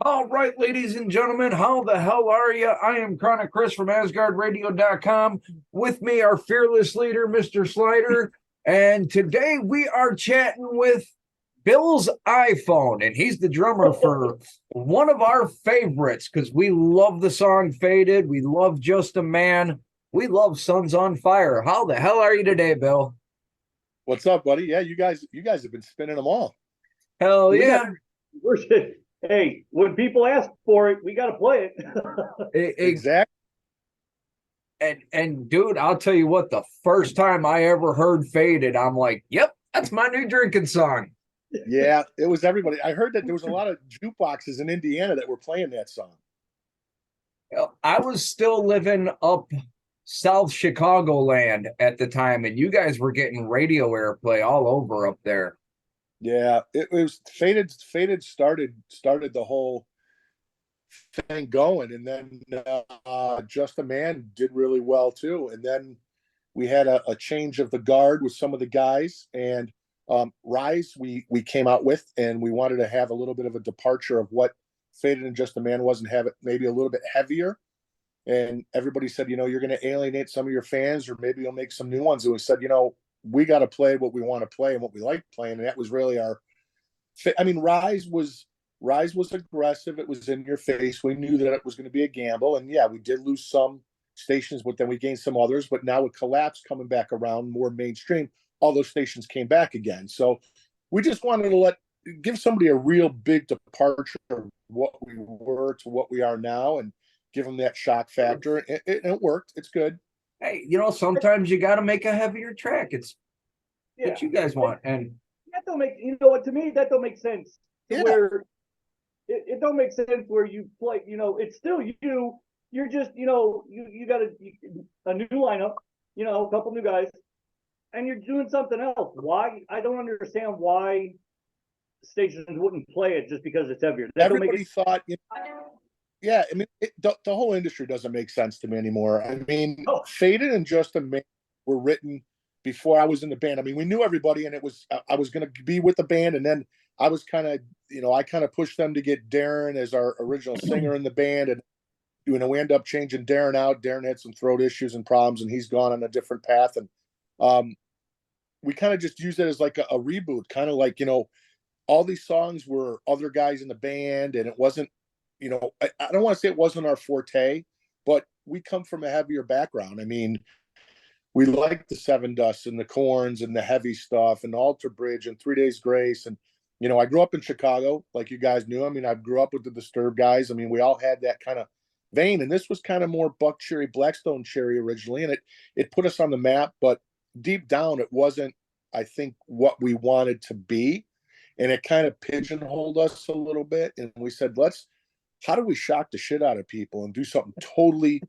All right, ladies and gentlemen, how the hell are you? I am Chronic Chris from AsgardRadio.com. With me, our fearless leader, Mr. Slider. And today we are chatting with Bill's iPhone, and he's the drummer for one of our favorites because we love the song Faded. We love Just a Man. We love Suns on Fire. How the hell are you today, Bill? What's up, buddy? Yeah, you guys have been spinning them all. Hell We got yeah. we're hey, when people ask for it, we got to play it. Exactly. And dude, I'll tell you what, the first time I ever heard Faded, I'm like, yep, that's my new drinking song. Yeah, it was everybody. I heard that there was a lot of jukeboxes in Indiana that were playing that song. I was still living up South Chicagoland at the time, and you guys were getting radio airplay all over up there. Yeah, it was Faded. Faded started the whole thing going, and then Just a Man did really well too. And then we had a change of the guard with some of the guys, and Rise we came out with, and we wanted to have a little bit of a departure of what Faded and Just a Man was, and have it maybe a little bit heavier. And everybody said, you're going to alienate some of your fans, or maybe you'll make some new ones. And we said, we got to play what we want to play and what we like playing. And that was really our. I mean, Rise was aggressive. It was in your face. We knew that it was going to be a gamble, and yeah, we did lose some stations, but then we gained some others. But now with Collapse coming back around more mainstream, all those stations came back again. So we just wanted to give somebody a real big departure of what we were to what we are now, and give them that shock factor. It worked. It's good. Hey, sometimes you got to make a heavier track. It's Yeah, what you guys want. And that don't make what, to me that don't make sense. Yeah. Where it don't make sense where you play. It's still you. You're just you got a new lineup. A couple new guys, and you're doing something else. Why? I don't understand why stations wouldn't play it just because it's heavier. That don't make Everybody it. thought, yeah, I mean, the whole industry doesn't make sense to me anymore. I mean, Oh. Faded and Just a Man were written before I was in the band. I mean, we knew everybody, and it was I was going to be with the band, and then I was kind of, I kind of pushed them to get Darren as our original singer in the band, and we ended up changing Darren out. Darren had some throat issues and problems, and he's gone on a different path, and we kind of just used it as like a reboot, kind of like all these songs were other guys in the band, and it wasn't. I don't want to say it wasn't our forte, but we come from a heavier background. I mean, we like the Seven Dusts and the Corns and the heavy stuff and Alter Bridge and 3 Days Grace. And, I grew up in Chicago, like you guys knew. I mean, I grew up with the Disturbed guys. I mean, we all had that kind of vein. And this was kind of more Buck Cherry, Blackstone Cherry originally. And it put us on the map. But deep down, it wasn't, I think, what we wanted to be. And it kind of pigeonholed us a little bit. And we said, how do we shock the shit out of people and do something totally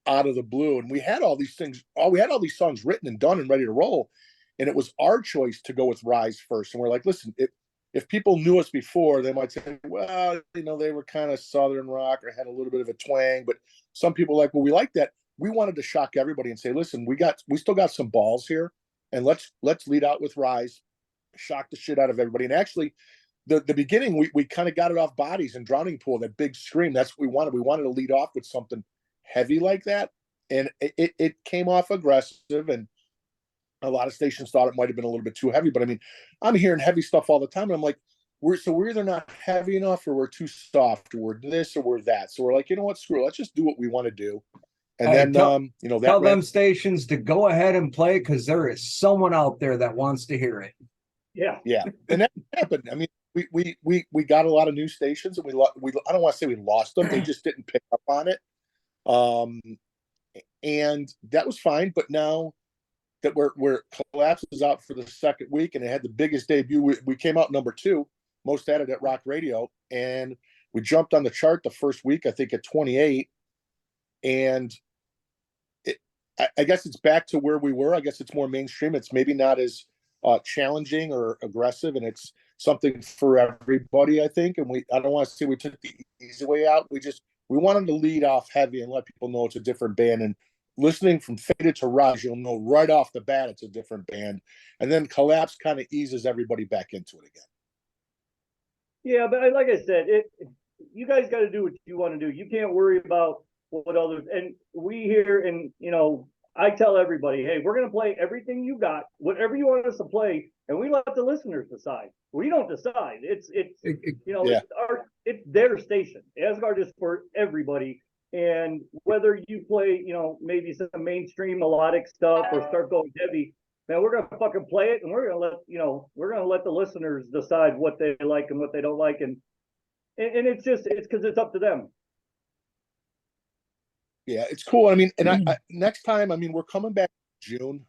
out of the blue? And we had all these things, we had all these songs written and done and ready to roll. And it was our choice to go with Rise first. And we're like, listen, if people knew us before, they might say, well, they were kind of Southern rock or had a little bit of a twang. But some people were like, well, we like that. We wanted to shock everybody and say, listen, we still got some balls here. And let's lead out with Rise, shock the shit out of everybody. And actually, the beginning, we kind of got it off Bodies and Drowning Pool, that big scream. That's what we wanted. We wanted to lead off with something heavy like that. And it came off aggressive, and a lot of stations thought it might have been a little bit too heavy. But I mean, I'm hearing heavy stuff all the time, and I'm like, we're either not heavy enough, or we're too soft, or we're this or we're that. So we're like, you know what, screw it. Let's just do what we want to do. And hey, then tell them stations to go ahead and play, because there is someone out there that wants to hear it. Yeah. And that happened. I mean, we got a lot of new stations, and we I don't want to say we lost them. They just didn't pick up on it. And that was fine. But now that we're Collapse is out for the second week, and it had the biggest debut. We came out number 2, most added at Rock Radio, and we jumped on the chart the first week, I think at 28. And I guess it's back to where we were. I guess it's more mainstream. It's maybe not as challenging or aggressive, and it's something for everybody, I think. And I don't want to say we took the easy way out. We wanted to lead off heavy and let people know it's a different band. And listening from Faded to Rise, you'll know right off the bat it's a different band. And then Collapse kind of eases everybody back into it again. Yeah, but like I said, you guys got to do what you want to do. You can't worry about what others. And we here, and I tell everybody, hey, we're gonna play everything you got, whatever you want us to play, and we let the listeners decide. We don't decide. It's Yeah. it's their station. Asgard is for everybody. And whether you play, maybe some mainstream melodic stuff or start going heavy, man, we're gonna fucking play it, and we're gonna let the listeners decide what they like and what they don't like, and it's because it's up to them. Yeah, it's cool. I mean, and I next time, I mean, we're coming back in June.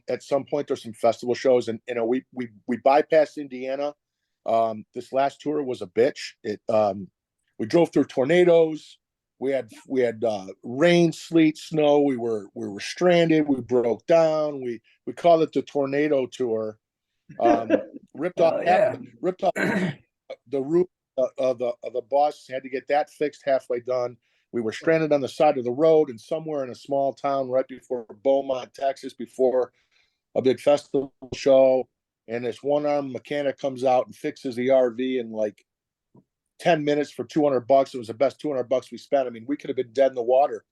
At some point, there's some festival shows, and we bypassed Indiana. This last tour was a bitch. We drove through tornadoes. We had rain, sleet, snow. We were stranded. We broke down. We called it the tornado tour. Ripped off the roof of the bus. Had to get that fixed halfway done. We were stranded on the side of the road and somewhere in a small town right before Beaumont, Texas, before a big festival show. And this one-armed mechanic comes out and fixes the RV in like 10 minutes for $200. It was the best $200 we spent. I mean, we could have been dead in the water.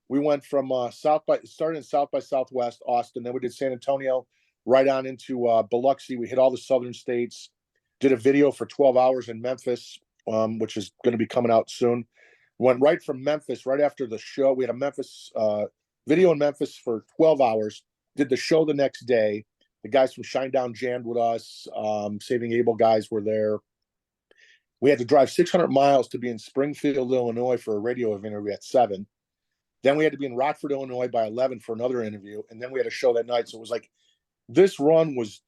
We went from started in South by Southwest, Austin. Then we did San Antonio, right on into Biloxi. We hit all the southern states. Did a video for 12 hours in Memphis, which is going to be coming out soon. Went right from Memphis, right after the show. We had a Memphis video in Memphis for 12 hours. Did the show the next day. The guys from Shinedown jammed with us. Saving Abel guys were there. We had to drive 600 miles to be in Springfield, Illinois for a radio interview at 7. Then we had to be in Rockford, Illinois by 11 for another interview. And then we had a show that night. So it was like, this run was,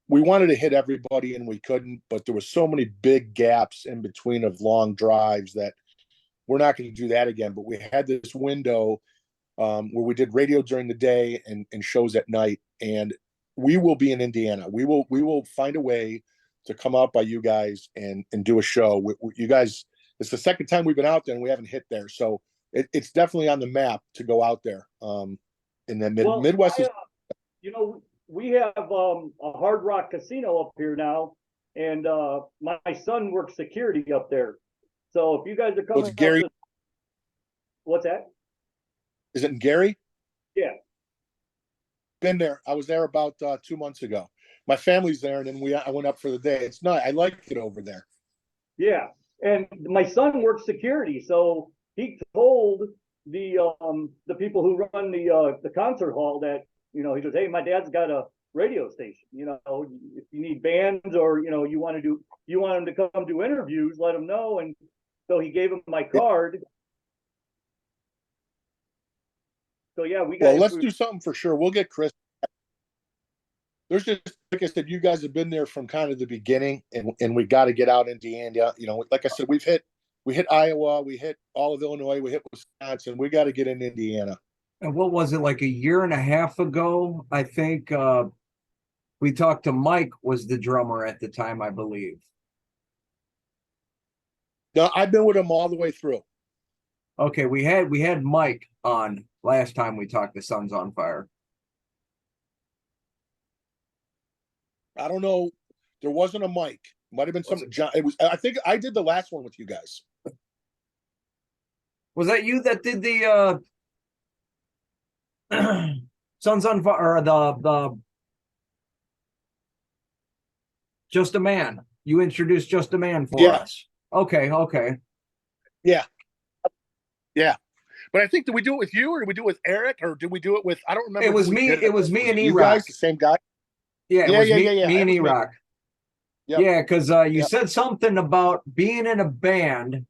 we wanted to hit everybody and we couldn't, but there was so many big gaps in between of long drives that we're not going to do that again. But we had this window where we did radio during the day and shows at night. And we will be in Indiana. We will find a way to come out by you guys and do a show. You guys, it's the second time we've been out there and we haven't hit there. So it's definitely on the map to go out there. In the Midwest. We have a Hard Rock casino up here now, and my son works security up there. So if you guys are coming, Gary. What's that? Is it in Gary? Yeah. Been there. I was there about 2 months ago. My family's there, and then I went up for the day. It's not. I like it over there. Yeah, and my son works security, so he told the people who run the concert hall that he goes, hey, my dad's got a radio station. If you need bands or you want him to come do interviews, let him know. And so he gave him my card. So yeah, let's do something for sure. We'll get Chris. There's just, like I said, you guys have been there from kind of the beginning, and we got to get out into Indiana. Like I said, we hit Iowa, we hit all of Illinois, we hit Wisconsin. We got to get in Indiana. And what was it, like a year and a half ago? I think we talked to Mike, was the drummer at the time, I believe. No, I've been with him all the way through. Okay, we had Mike on last time we talked to Sons on Fire. I don't know. There wasn't a Mike. Might have been some John. It was. I think I did the last one with you guys. Was that you that did the Sons on Fire, or the Just a Man? You introduced Just a Man for us. Okay. Yeah. But I think, did we do it with you, or did we do it with Eric, or did we do it with? I don't remember. It was me. It was me and E-Rock. You guys, the same guy. Yeah, me and E-Rock. Yep. Yeah, because you said something about being in a band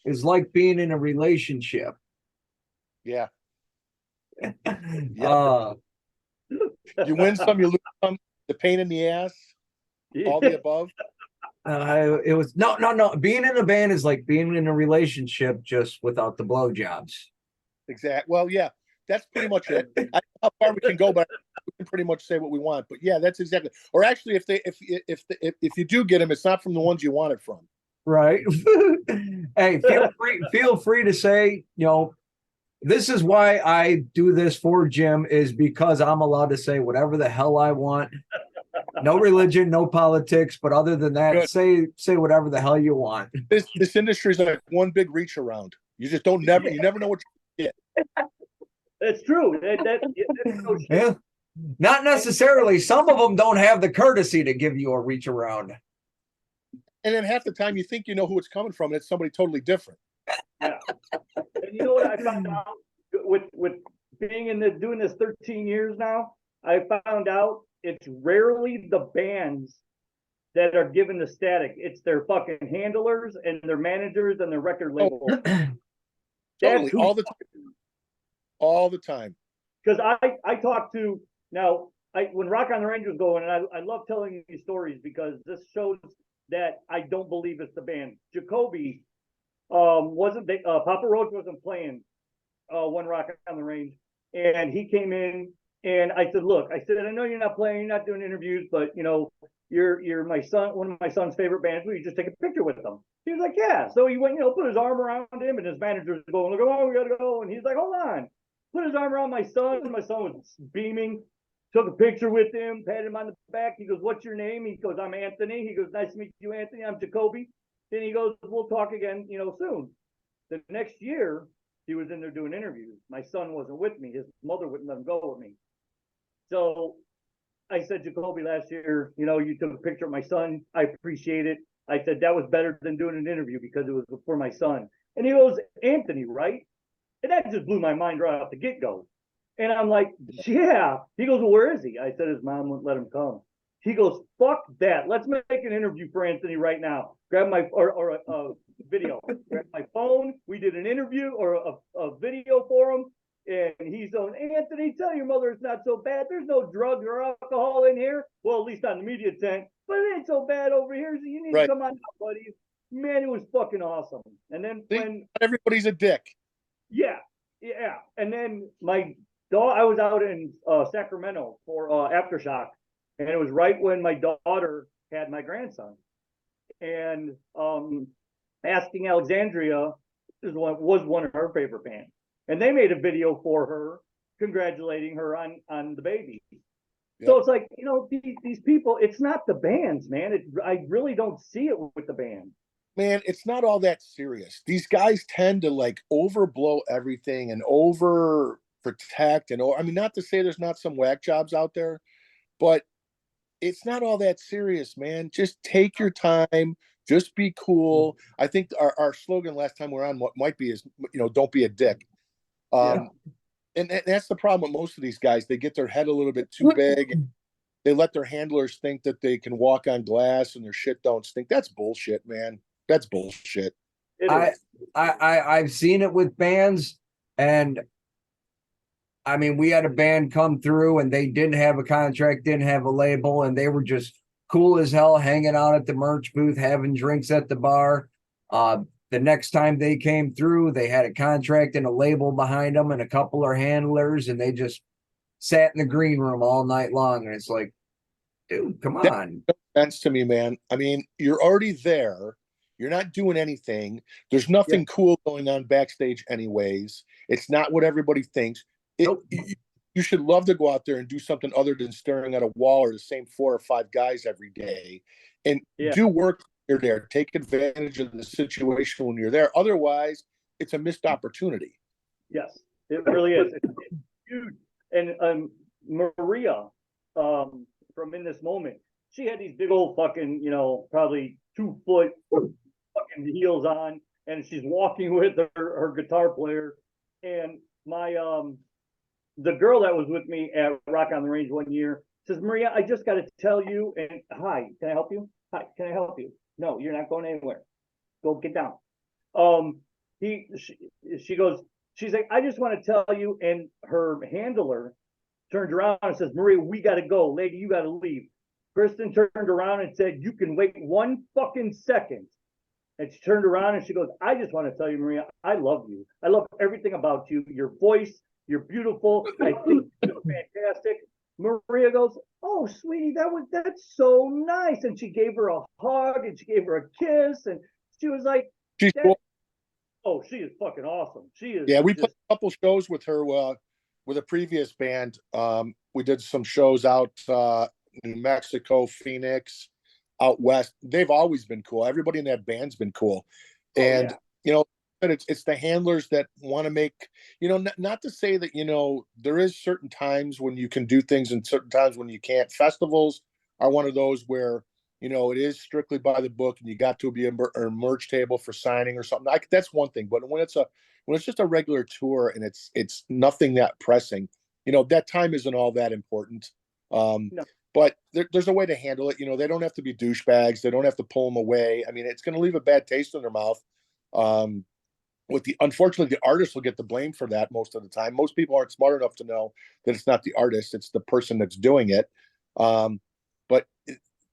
is like being in a relationship. Yeah. You win some, you lose some. The pain in the ass, all the above. It was no. Being in a band is like being in a relationship, just without the blowjobs. Exactly. Well, yeah, that's pretty much it. I don't know how far we can go, but we can pretty much say what we want. But yeah, that's exactly. Or actually, if you do get them, it's not from the ones you want it from. Right. Hey, feel free to say, this is why I do this for Jim, is because I'm allowed to say whatever the hell I want. No religion, no politics, but other than that, Good. say whatever the hell you want. This industry is like one big reach around. You just don't you never know what you get. That's true. That's no shit. Yeah. Not necessarily. Some of them don't have the courtesy to give you a reach around. And then half the time you think you know who it's coming from, and it's somebody totally different. Yeah. And you know what I found out with being doing this 13 years now? I found out it's rarely the bands that are given the static. It's their fucking handlers and their managers and their record label. Totally, all the time. Because I talked to now when Rock on the Range was going, and I love telling these stories because this shows that I don't believe it's the band. Jacoby wasn't Papa Roach wasn't playing one Rock on the Range, and he came in and I said, look, I said, I know you're not playing, you're not doing interviews, but you know, you're my son, one of my son's favorite bands. Will you just take a picture with them? He was like, yeah. So he went, you know, put his arm around him, and his manager's going, look, oh, we gotta go, and he's like, hold on. Put his arm around my son, and my son was beaming. Took a picture with him, patted him on the back. He goes, what's your name? He goes, I'm Anthony. He goes, nice to meet you, Anthony. I'm Jacoby. Then he goes, we'll talk again, you know, soon. The next year, he was in there doing interviews. My son wasn't with me. His mother wouldn't let him go with me. So I said, Jacoby, last year, you know, you took a picture of my son. I appreciate it. I said, that was better than doing an interview because it was for my son. And he goes, Anthony, right? And that just blew my mind right off the get-go. And I'm like, yeah. He goes, well, where is he? I said his mom wouldn't let him come. He goes, fuck that. Let's make an interview for Anthony right now. Grab my or a video. Grab my phone. We did an interview or a video for him. And he's on, Anthony, tell your mother it's not so bad. There's no drugs or alcohol in here. Well, at least on the media tent. But it ain't so bad over here. So you need to come on out, buddy. Man, it was fucking awesome. And then when everybody's a dick. Yeah. And then I was out in Sacramento for Aftershock, and it was right when my daughter had my grandson. And Asking Alexandria was one of her favorite bands, and they made a video for her congratulating her on the baby. Yep. So it's like, you know, these people, it's not the bands, man. I really don't see it with the band. Man, it's not all that serious. These guys tend to like overblow everything and over protect, and I mean, not to say there's not some whack jobs out there, but it's not all that serious, man. Just take your time, just be cool. I think our slogan last time we were on what might be is, you know, don't be a dick. And that's the problem with most of these guys. They get their head a little bit too big, and they let their handlers think that they can walk on glass and their shit don't stink. That's bullshit, man. That's bullshit. I've seen it with bands, and I mean, we had a band come through and they didn't have a contract, didn't have a label, and they were just cool as hell, hanging out at the merch booth, having drinks at the bar. The next time they came through, they had a contract and a label behind them and a couple of handlers, and they just sat in the green room all night long. And it's like, dude, come on. That makes sense to me, man. I mean, you're already there. You're not doing anything. There's nothing cool going on backstage anyways. It's not what everybody thinks. You should love to go out there and do something other than staring at a wall or the same 4 or 5 guys every day, and do work when you're there. Take advantage of the situation when you're there. Otherwise, it's a missed opportunity. Yes, it really is. It's huge. And Maria, from In This Moment, she had these big old fucking, you know, probably 2 foot fucking heels on, and she's walking with her guitar player. And the girl that was with me at Rock on the Range one year says, Maria, I just got to tell you, and hi, can I help you? Hi, can I help you? No, you're not going anywhere. Go get down. She goes, she's like, I just want to tell you, and her handler turned around and says, Maria, we got to go. Lady, you got to leave. Kristen turned around and said, you can wait 1 fucking second. And she turned around and she goes, I just want to tell you, Maria, I love you. I love everything about you. Your voice, you're beautiful. I think you're fantastic. Maria goes, oh, sweetie, that's so nice. And she gave her a hug and she gave her a kiss. And she was like, oh, she is fucking awesome. She is. Yeah, we played a couple shows with her with a previous band. We did some shows out New Mexico, Phoenix, out west, they've always been cool. Everybody in that band's been cool. And, you know, but it's the handlers that want to make, you know, not to say that, you know, there is certain times when you can do things and certain times when you can't. Festivals are one of those where, you know, it is strictly by the book and you got to be a merch table for signing or something. That's one thing. But when it's just a regular tour and it's nothing that pressing, you know, that time isn't all that important. No. But there's a way to handle it. You know, they don't have to be douchebags. They don't have to pull them away. I mean, it's going to leave a bad taste in their mouth. Unfortunately, the artist will get the blame for that most of the time. Most people aren't smart enough to know that it's not the artist, it's the person that's doing it. But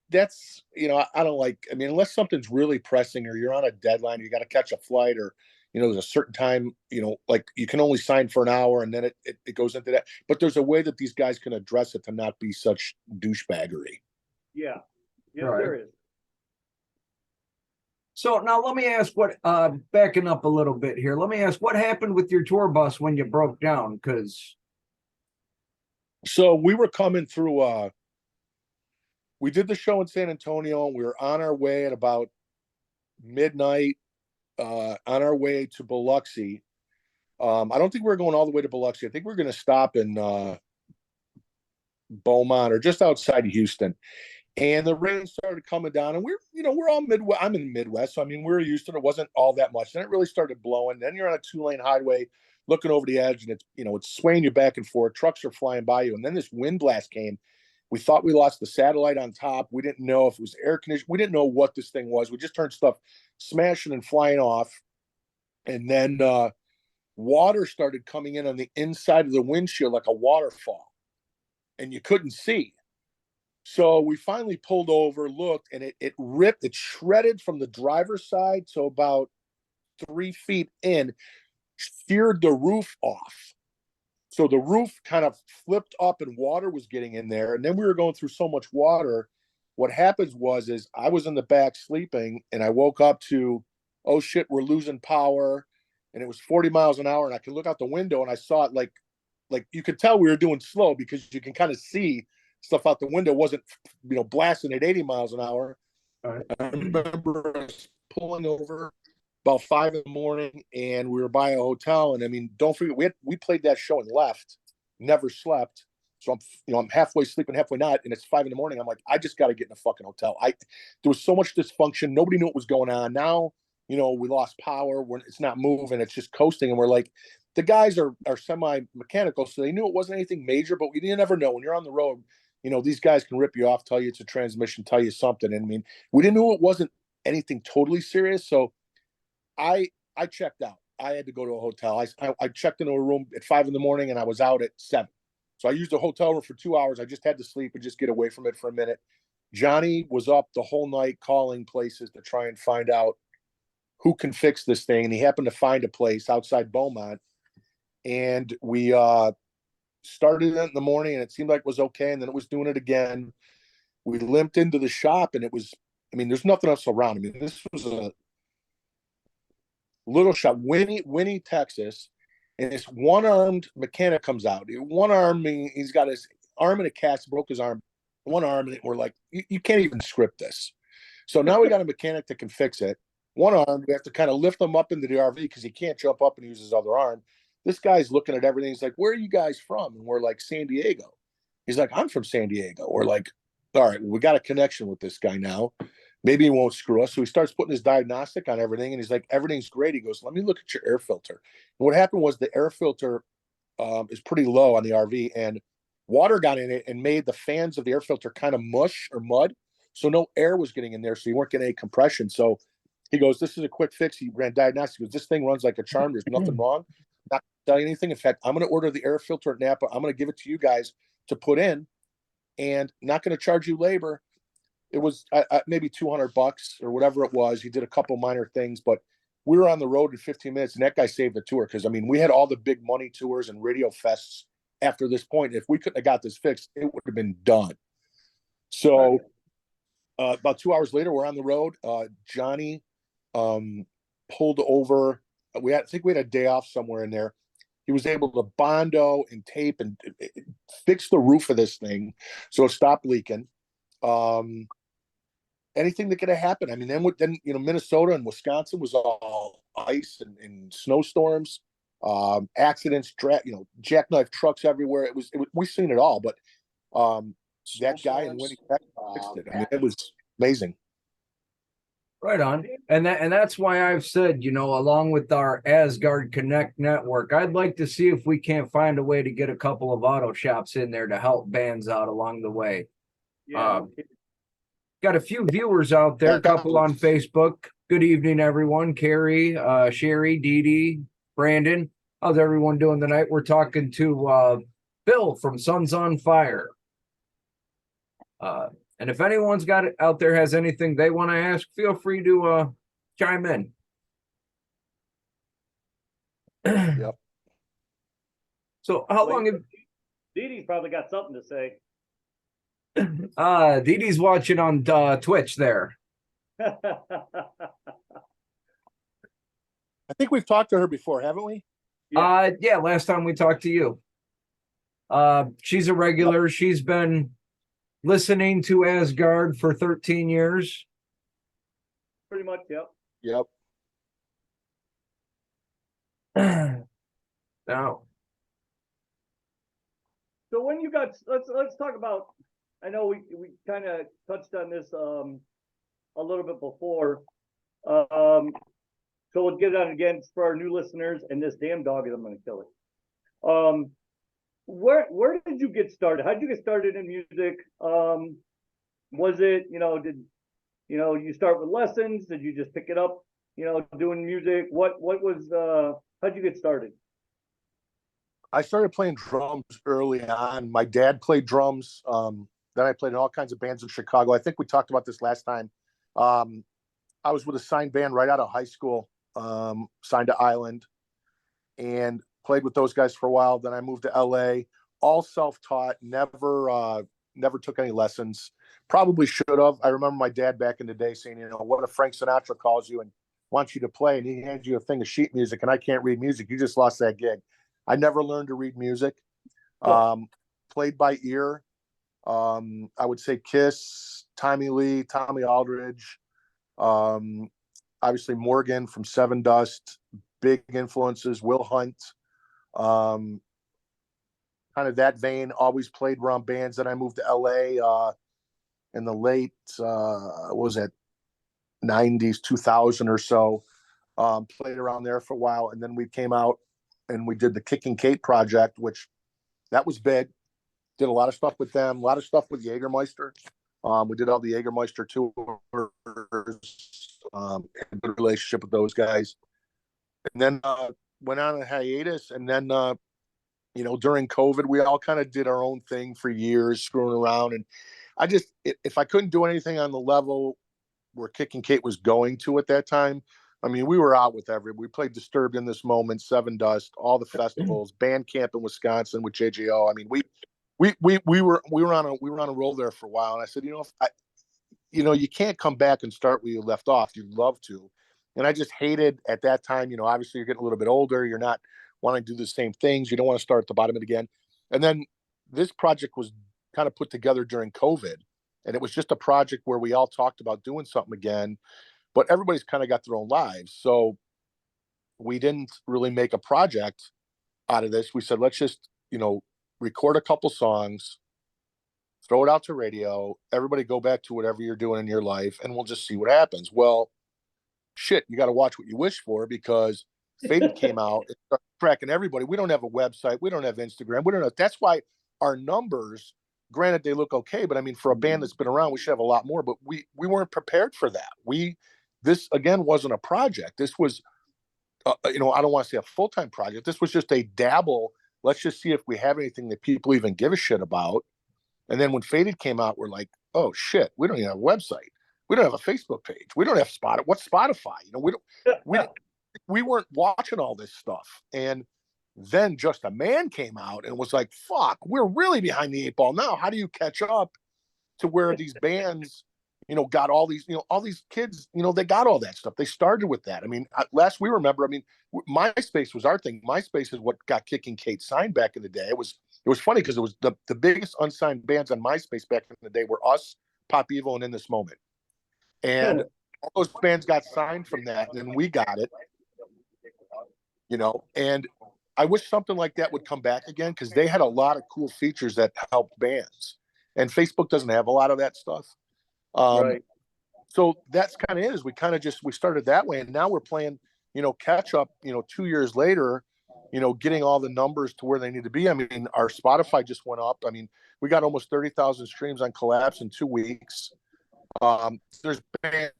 that's, you know, I don't like, I mean, unless something's really pressing or you're on a deadline, you got to catch a flight, or, you know, there's a certain time, you know, like you can only sign for an hour and then it goes into that. But there's a way that these guys can address it to not be such douchebaggery. Yeah. Yeah, Right. there is. So now let me ask backing up a little bit here. Let me ask what happened with your tour bus when you broke down? So we were coming through, we did the show in San Antonio and we were on our way at about midnight, on our way to Biloxi. I don't think we were going all the way to Biloxi. I think we we're going to stop in Beaumont or just outside of Houston. And the rain started coming down, and we're all Midwest. I'm in the Midwest, so I mean, we're used to it. It wasn't all that much. Then it really started blowing. Then you're on a 2-lane highway looking over the edge, and it's swaying you back and forth. Trucks are flying by you. And then this wind blast came. We thought we lost the satellite on top. We didn't know if it was air conditioning. We didn't know what this thing was. We just turned stuff smashing and flying off. And then water started coming in on the inside of the windshield like a waterfall, and you couldn't see. So we finally pulled over, looked, and it ripped, it shredded from the driver's side. So about 3 feet in, sheared the roof off. So the roof kind of flipped up and water was getting in there. And then we were going through so much water. What happens is I was in the back sleeping and I woke up to, oh shit, we're losing power. And it was 40 miles an hour. And I could look out the window and I saw it like you could tell we were doing slow because you can kind of see stuff out the window. Wasn't, you know, blasting at 80 miles an hour. Right. I remember us pulling over about 5 a.m. and we were by a hotel. And I mean, don't forget, we played that show and left, never slept. So I'm halfway sleeping, halfway not. And it's 5 a.m. I'm like, I just got to get in a fucking hotel. There was so much dysfunction. Nobody knew what was going on. Now, you know, we lost power. It's not moving. It's just coasting. And we're like, the guys are semi-mechanical. So they knew it wasn't anything major, but you never know when you're on the road. You know, these guys can rip you off, tell you it's a transmission, tell you something. And I mean, we didn't know it wasn't anything totally serious. So I checked out. I had to go to a hotel. I checked into a room at 5 a.m. and I was out at 7. So I used a hotel room for 2 hours. I just had to sleep and just get away from it for a minute. Johnny was up the whole night calling places to try and find out who can fix this thing. And he happened to find a place outside Beaumont. And we started it in the morning and it seemed like it was okay. And then it was doing it again. We limped into the shop and it was, I mean, there's nothing else around. I mean, this was a little shop, Winnie, Texas. And this one-armed mechanic comes out. One arm, he's got his arm in a cast, broke his arm, one arm. And we're like, you can't even script this. So now we got a mechanic that can fix it. One arm, we have to kind of lift him up into the RV because he can't jump up and use his other arm. This guy's looking at everything. He's like, where are you guys from? And we're like, San Diego. He's like, I'm from San Diego. We're like, all right, we got a connection with this guy now. Maybe he won't screw us. So he starts putting his diagnostic on everything. And he's like, everything's great. He goes, let me look at your air filter. And what happened was the air filter is pretty low on the RV. And water got in it and made the fans of the air filter kind of mush or mud. So no air was getting in there. So you weren't getting any compression. So he goes, this is a quick fix. He ran diagnostics. He goes, this thing runs like a charm. There's nothing wrong. Not tell you anything. In fact, I'm going to order the air filter at Napa. I'm going to give it to you guys to put in and not going to charge you labor. It was maybe $200 or whatever it was. He did a couple minor things, but we were on the road in 15 minutes and that guy saved the tour. Cause I mean, we had all the big money tours and radio fests after this point. If we couldn't have got this fixed, it would have been done. So about 2 hours later, we're on the road. Johnny pulled over. I think we had a day off somewhere in there. He was able to bondo and tape and fix the roof of this thing so it stopped leaking. Anything that could have happened. I mean, then Minnesota and Wisconsin was all ice and snowstorms, accidents, jackknife trucks everywhere. We've seen it all, but that guy in Winnipeg fixed it. I mean, it was amazing. Right on. And that's why I've said, along with our Asgard Connect network, I'd like to see if we can't find a way to get a couple of auto shops in there to help bands out along the way. Yeah. Got a few viewers out there, a couple on Facebook. Good evening, everyone. Carrie, Sherry, Dee Dee, Brandon. How's everyone doing tonight? We're talking to Bill from Sons on Fire. And if anyone's got it out there has anything they want to ask, feel free to chime in. Yep. So how long have Dee Dee's probably got something to say. Dee Dee's watching on Twitch there. I think we've talked to her before, haven't we? Yeah, last time we talked to you. She's a regular. She's been listening to Asgard for 13 years. Pretty much, yep. Yep. Now, so when you got, let's talk about, I know we kind of touched on this a little bit before. So we'll get on again for our new listeners, and this damn dog is, I'm gonna kill it. Where did you get started? How did you get started in music? Was it, did you start with lessons? Did you just pick it up, doing music? What was how'd you get started? I started playing drums early on. My dad played drums. Then I played in all kinds of bands in Chicago. I think we talked about this last time. I was with a signed band right out of high school, signed to Island, and played with those guys for a while. Then I moved to LA, all self-taught, never took any lessons. Probably should have. I remember my dad back in the day saying, what if Frank Sinatra calls you and wants you to play and he hands you a thing of sheet music and I can't read music? You just lost that gig. I never learned to read music. Played by ear. I would say Kiss, Tommy Lee, Tommy Aldridge, obviously Morgan from Seven Dust, big influences, Will Hunt, kind of that vein, always played around bands. Then I moved to LA in the late, what was it, 90s, 2000 or so, played around there for a while. And then we came out and we did the Kicking Kate project, which that was big. Did a lot of stuff with them, a lot of stuff with Jägermeister. We did all the Jägermeister tours, had a good relationship with those guys. And then went on a hiatus. And then, during COVID, we all kind of did our own thing for years, screwing around. And I just, if I couldn't do anything on the level where Kicking Kate was going to at that time, I mean, we were out with we played Disturbed in This Moment, Seven Dust, all the festivals, band camp in Wisconsin with JJO. I mean, we were on a roll there for a while. And I said, you can't come back and start where you left off. You'd love to. And I just hated at that time, obviously you're getting a little bit older. You're not wanting to do the same things. You don't want to start at the bottom of it again. And then this project was kind of put together during COVID. And it was just a project where we all talked about doing something again, but everybody's kind of got their own lives. So we didn't really make a project out of this. We said, let's just, record a couple songs, throw it out to radio, everybody go back to whatever you're doing in your life, and we'll just see what happens. Well, shit, you got to watch what you wish for, because Faded came out and started tracking everybody. We don't have a website. We don't have Instagram. We don't know. That's why our numbers, granted, they look okay, but I mean, for a band that's been around, we should have a lot more, but we weren't prepared for that. This again wasn't a project. This was, I don't want to say a full-time project. This was just a dabble. Let's just see if we have anything that people even give a shit about. And then when Faded came out, we're like, oh shit, we don't even have a website. We don't have a Facebook page. We don't have Spotify. What's Spotify? We weren't watching all this stuff. And then Just a Man came out and was like, fuck, we're really behind the eight ball now. How do you catch up to where these bands, got all these, all these kids, they got all that stuff. They started with that. I mean, last we remember, MySpace was our thing. MySpace is what got Kicking Kate signed back in the day. It was funny because it was the biggest unsigned bands on MySpace back in the day were us, Pop Evo and In This Moment. And all those bands got signed from that, and then we got it, you know, and I wish something like that would come back again, because they had a lot of cool features that helped bands, and Facebook doesn't have a lot of that stuff. Right. So that's kind of it, is we kind of we started that way, and now we're playing, you know, catch up, you know, 2 years later, you know, getting all the numbers to where they need to be. I mean, our Spotify just went up. I mean, we got almost 30,000 streams on Collapse in 2 weeks. There's bands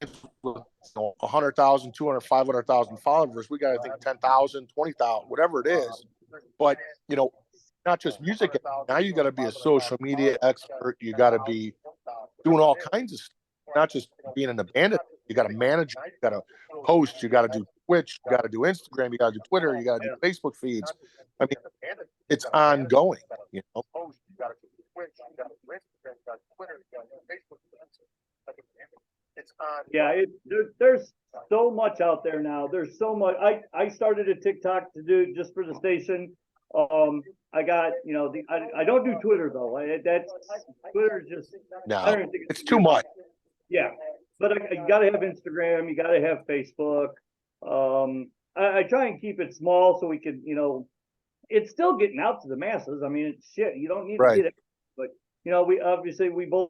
with, you know, 100,000, 200, 500,000 followers. We got, I think, 10,000, 20,000, whatever it is. But, you know, not just music. Now you got to be a social media expert. You got to be doing all kinds of stuff, not just being in a band. You got to manage, you got to post, you got to do Twitch, you got to do Instagram, you got to do Twitter, you got to do Facebook feeds. I mean, it's ongoing, you know. Yeah, there's so much out there now. There's so much. I started a TikTok to do just for the station. I got, you know, I don't do Twitter though. That's Twitter just I No, don't think it's too much. Yeah, but you got to have Instagram. You got to have Facebook. I try and keep it small so we can, you know, it's still getting out to the masses. I mean, it's shit. You don't need to get it, but you know, we both,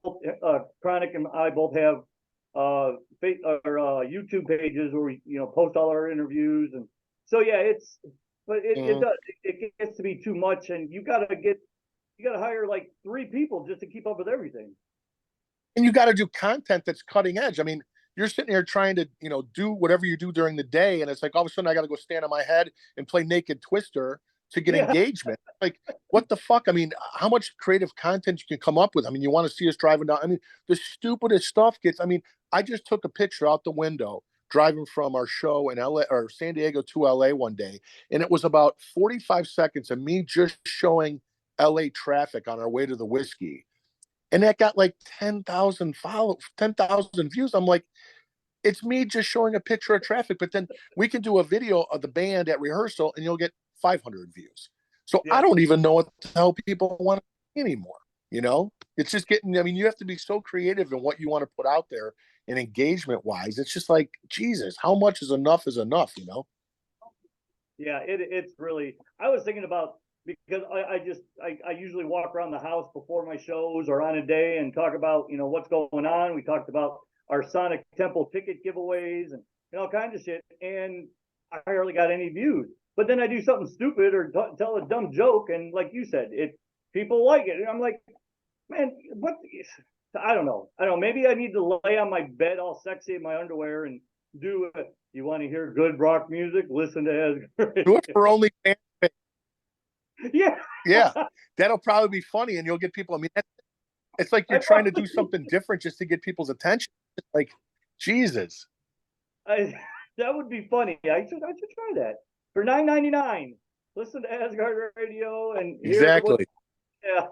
Chronic and I both have YouTube pages where we, you know, post all our interviews, and so yeah, it gets to be too much, and you gotta hire like 3 people just to keep up with everything. And you got to do content that's cutting edge. I mean, you're sitting here trying to, you know, do whatever you do during the day, and it's like all of a sudden I got to go stand on my head and play Naked Twister to get engagement. Like, what the fuck? I mean, how much creative content you can come up with? I mean, you want to see us driving down. I mean, the stupidest stuff gets. I mean, I just took a picture out the window driving from our show in LA or San Diego to LA one day, and it was about 45 seconds of me just showing LA traffic on our way to the whiskey. And that got like 10,000 views. I'm like, it's me just showing a picture of traffic, but then we can do a video of the band at rehearsal and you'll get 500 views. So I don't even know what the hell people want anymore. You know, it's just getting, I mean, you have to be so creative in what you want to put out there, and engagement wise, it's just like, Jesus, how much is enough, you know? Yeah, it's really, I was thinking about, because I usually walk around the house before my shows or on a day and talk about, you know, what's going on. We talked about our Sonic Temple ticket giveaways and, you know, all kinds of shit. And I hardly got any views. But then I do something stupid or tell a dumb joke, and like you said, people like it. And I'm like, man, what? I don't know. Maybe I need to lay on my bed all sexy in my underwear and do it. You want to hear good rock music? Listen to Asgard. Do it for only fans. Yeah. That'll probably be funny, and you'll get people. I mean, it's like you're trying to do something different just to get people's attention. Like, Jesus. That would be funny. I should try that for $9.99. Listen to Asgard Radio and exactly. Yeah.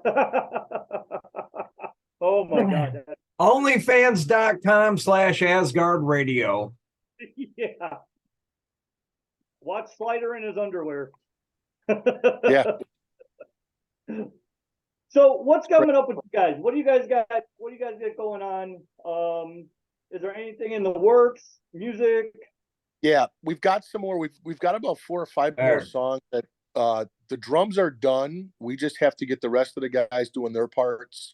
Oh my God. Onlyfans.com/Asgard Radio. Yeah. Watch Slider in his underwear. Yeah. So what's coming up with you guys? What do you guys got? What do you guys get going on? Is there anything in the works? Music? Yeah, we've got some more. We've got about 4 or 5 more songs that the drums are done. We just have to get the rest of the guys doing their parts.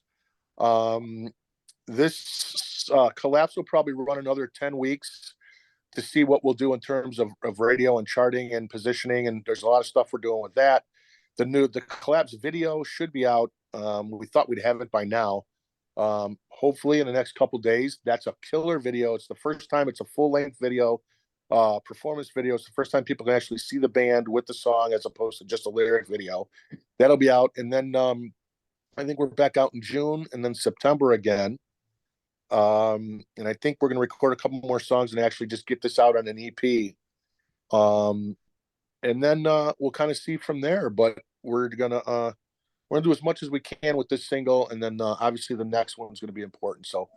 This Collapse will probably run another 10 weeks to see what we'll do in terms of radio and charting and positioning. And there's a lot of stuff we're doing with that. The Collapse video should be out. We thought we'd have it by now. Hopefully in the next couple days. That's a killer video. It's the first time it's a full-length video, performance video. It's the first time people can actually see the band with the song as opposed to just a lyric video. That'll be out. And then I think we're back out in June and then September again. And I think we're going to record a couple more songs and actually just get this out on an EP. And then we'll kind of see from there, but we're going to do as much as we can with this single. And then obviously the next one's going to be important. So,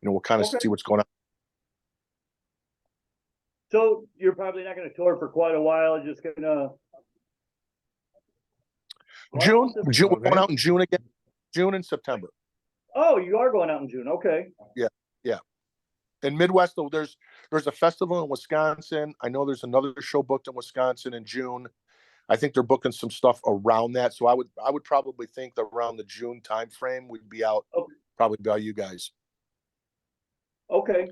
you know, we'll kind of see what's going on. So you're probably not going to tour for quite a while. Just going to June, we're going out in June again, June and September. Oh, you are going out in June. Okay. Yeah, yeah. In Midwest, though, there's a festival in Wisconsin. I know there's another show booked in Wisconsin in June. I think they're booking some stuff around that. So I would probably think that around the June timeframe we'd be out Okay. probably by you guys. Okay.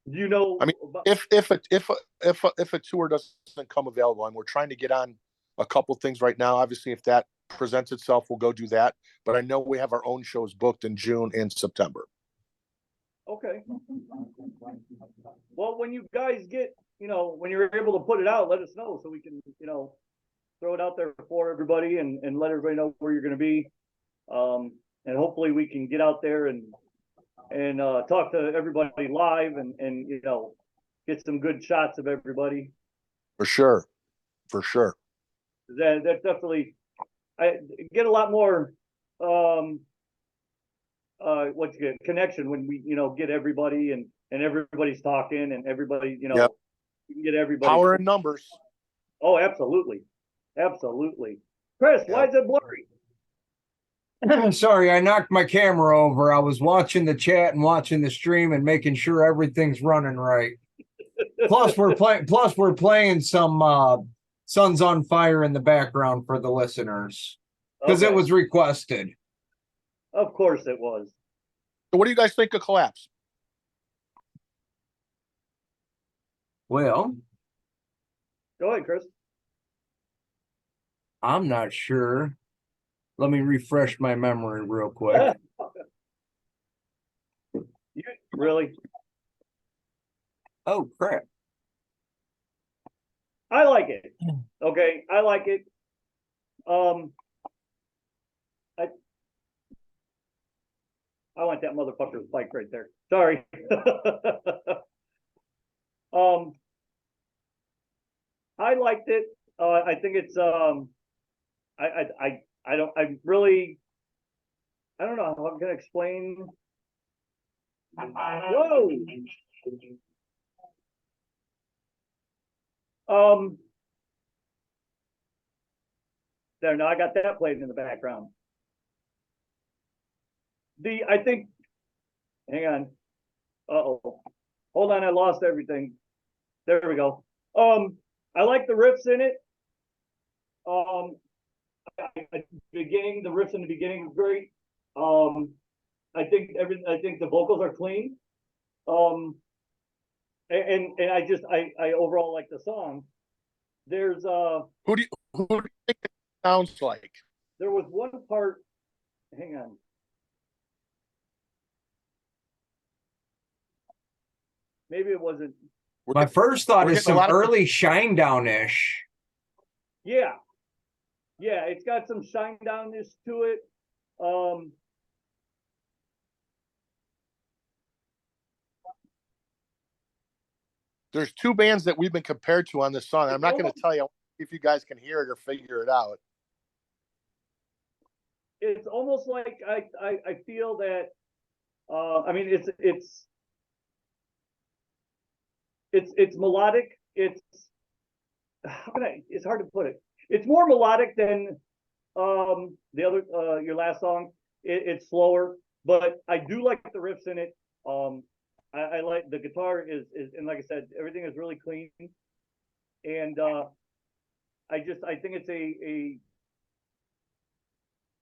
Do you know I mean, about, if a tour doesn't come available, and we're trying to get on a couple things right now. Obviously, if that presents itself, we'll go do that. But I know we have our own shows booked in June and September. okay. Well, when you guys get, when you're able to put it out, let us know so we can, throw it out there for everybody and let everybody know where you're going to be. And hopefully we can get out there and talk to everybody live and get some good shots of everybody. For sure. For sure. That definitely, I get a lot more what you get connection when we get everybody and everybody's talking and everybody Yep. you can get everybody. Power in numbers. Oh, absolutely, Chris, why is it blurry? Sorry, I knocked my camera over. I was watching the chat and watching the stream and making sure everything's running right. Plus, we're playing some Sun's on Fire in the background for the listeners because Okay. it was requested. Of course it was. So what do you guys think of Collapse? Well, Go ahead, Chris. I'm not sure. Let me refresh my memory real quick. You really? Oh, crap. I like it. Okay, I like it. I want that motherfucker's bike right there. Sorry. I liked it. I think it's I don't know how I'm gonna explain. Whoa. There, now I got that playing in the background. I think, hang on. Uh-oh. Hold on, I lost everything. There we go. I like the riffs in it. The riffs in the beginning are great. I think the vocals are clean. And I overall like the song. There's Who do you think it sounds like? there was one part, hang on. Maybe it wasn't. My first thought we're is getting a some lot of- early Shinedown-ish. Yeah. Yeah, it's got some shine downness to it. There's two bands that we've been compared to on this song. I'm not going to tell you if you guys can hear it or figure it out. It's almost like I feel that I mean it's melodic. It's it's hard to put it. It's more melodic than the other your last song. It's slower, but I do like the riffs in it. I like the guitar is and like I said, everything is really clean. And I think it's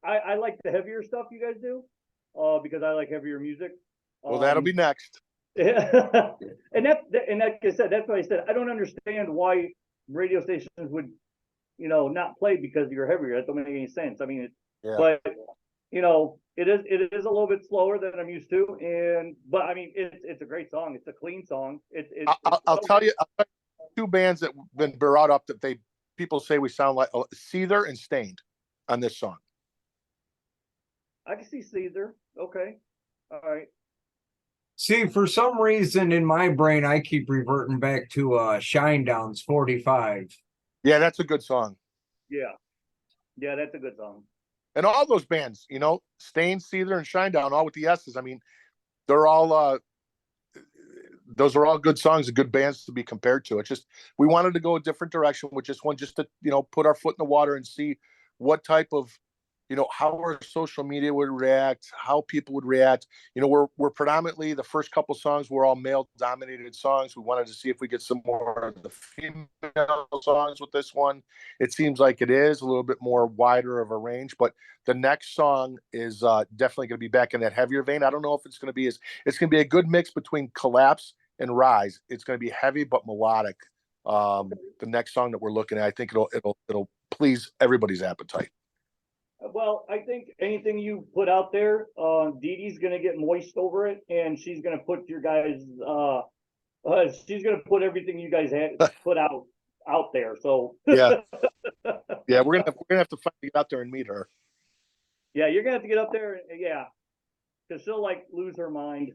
I like the heavier stuff you guys do, because I like heavier music. Well, that'll be next. and like I said, that's what I said. I don't understand why radio stations would, not play because you're heavier. That don't make any sense. I mean, but it is a little bit slower than I'm used to, but I mean, it's a great song. It's a clean song. I'll tell you two bands that have been brought up that people say we sound like Seether and Stained on this song. I can see Caesar. Okay, all right. See, for some reason in my brain, I keep reverting back to Shinedown's 45. Yeah, that's a good song. Yeah, that's a good song. And all those bands, Stained, Seether, and Shinedown, all with the S's. I mean, they're all those are all good songs and good bands to be compared to. It's just we wanted to go a different direction with just one, just to put our foot in the water and see what type of how our social media would react, how people would react. We're predominantly, the first couple songs were all male dominated songs. We wanted to see if we get some more of the female songs with this one. It seems like it is a little bit more wider of a range, but the next song is definitely going to be back in that heavier vein. I don't know if it's going to be it's going to be a good mix between Collapse and Rise. It's going to be heavy but melodic. The next song that we're looking at, I think it'll please everybody's appetite. Well, I think anything you put out there, Dee Dee's gonna get moist over it, and she's gonna put your guys, she's gonna put everything you guys had put out there. So yeah, we're gonna have to finally get out there and meet her. Yeah, you're gonna have to get up there, yeah, because she'll like lose her mind.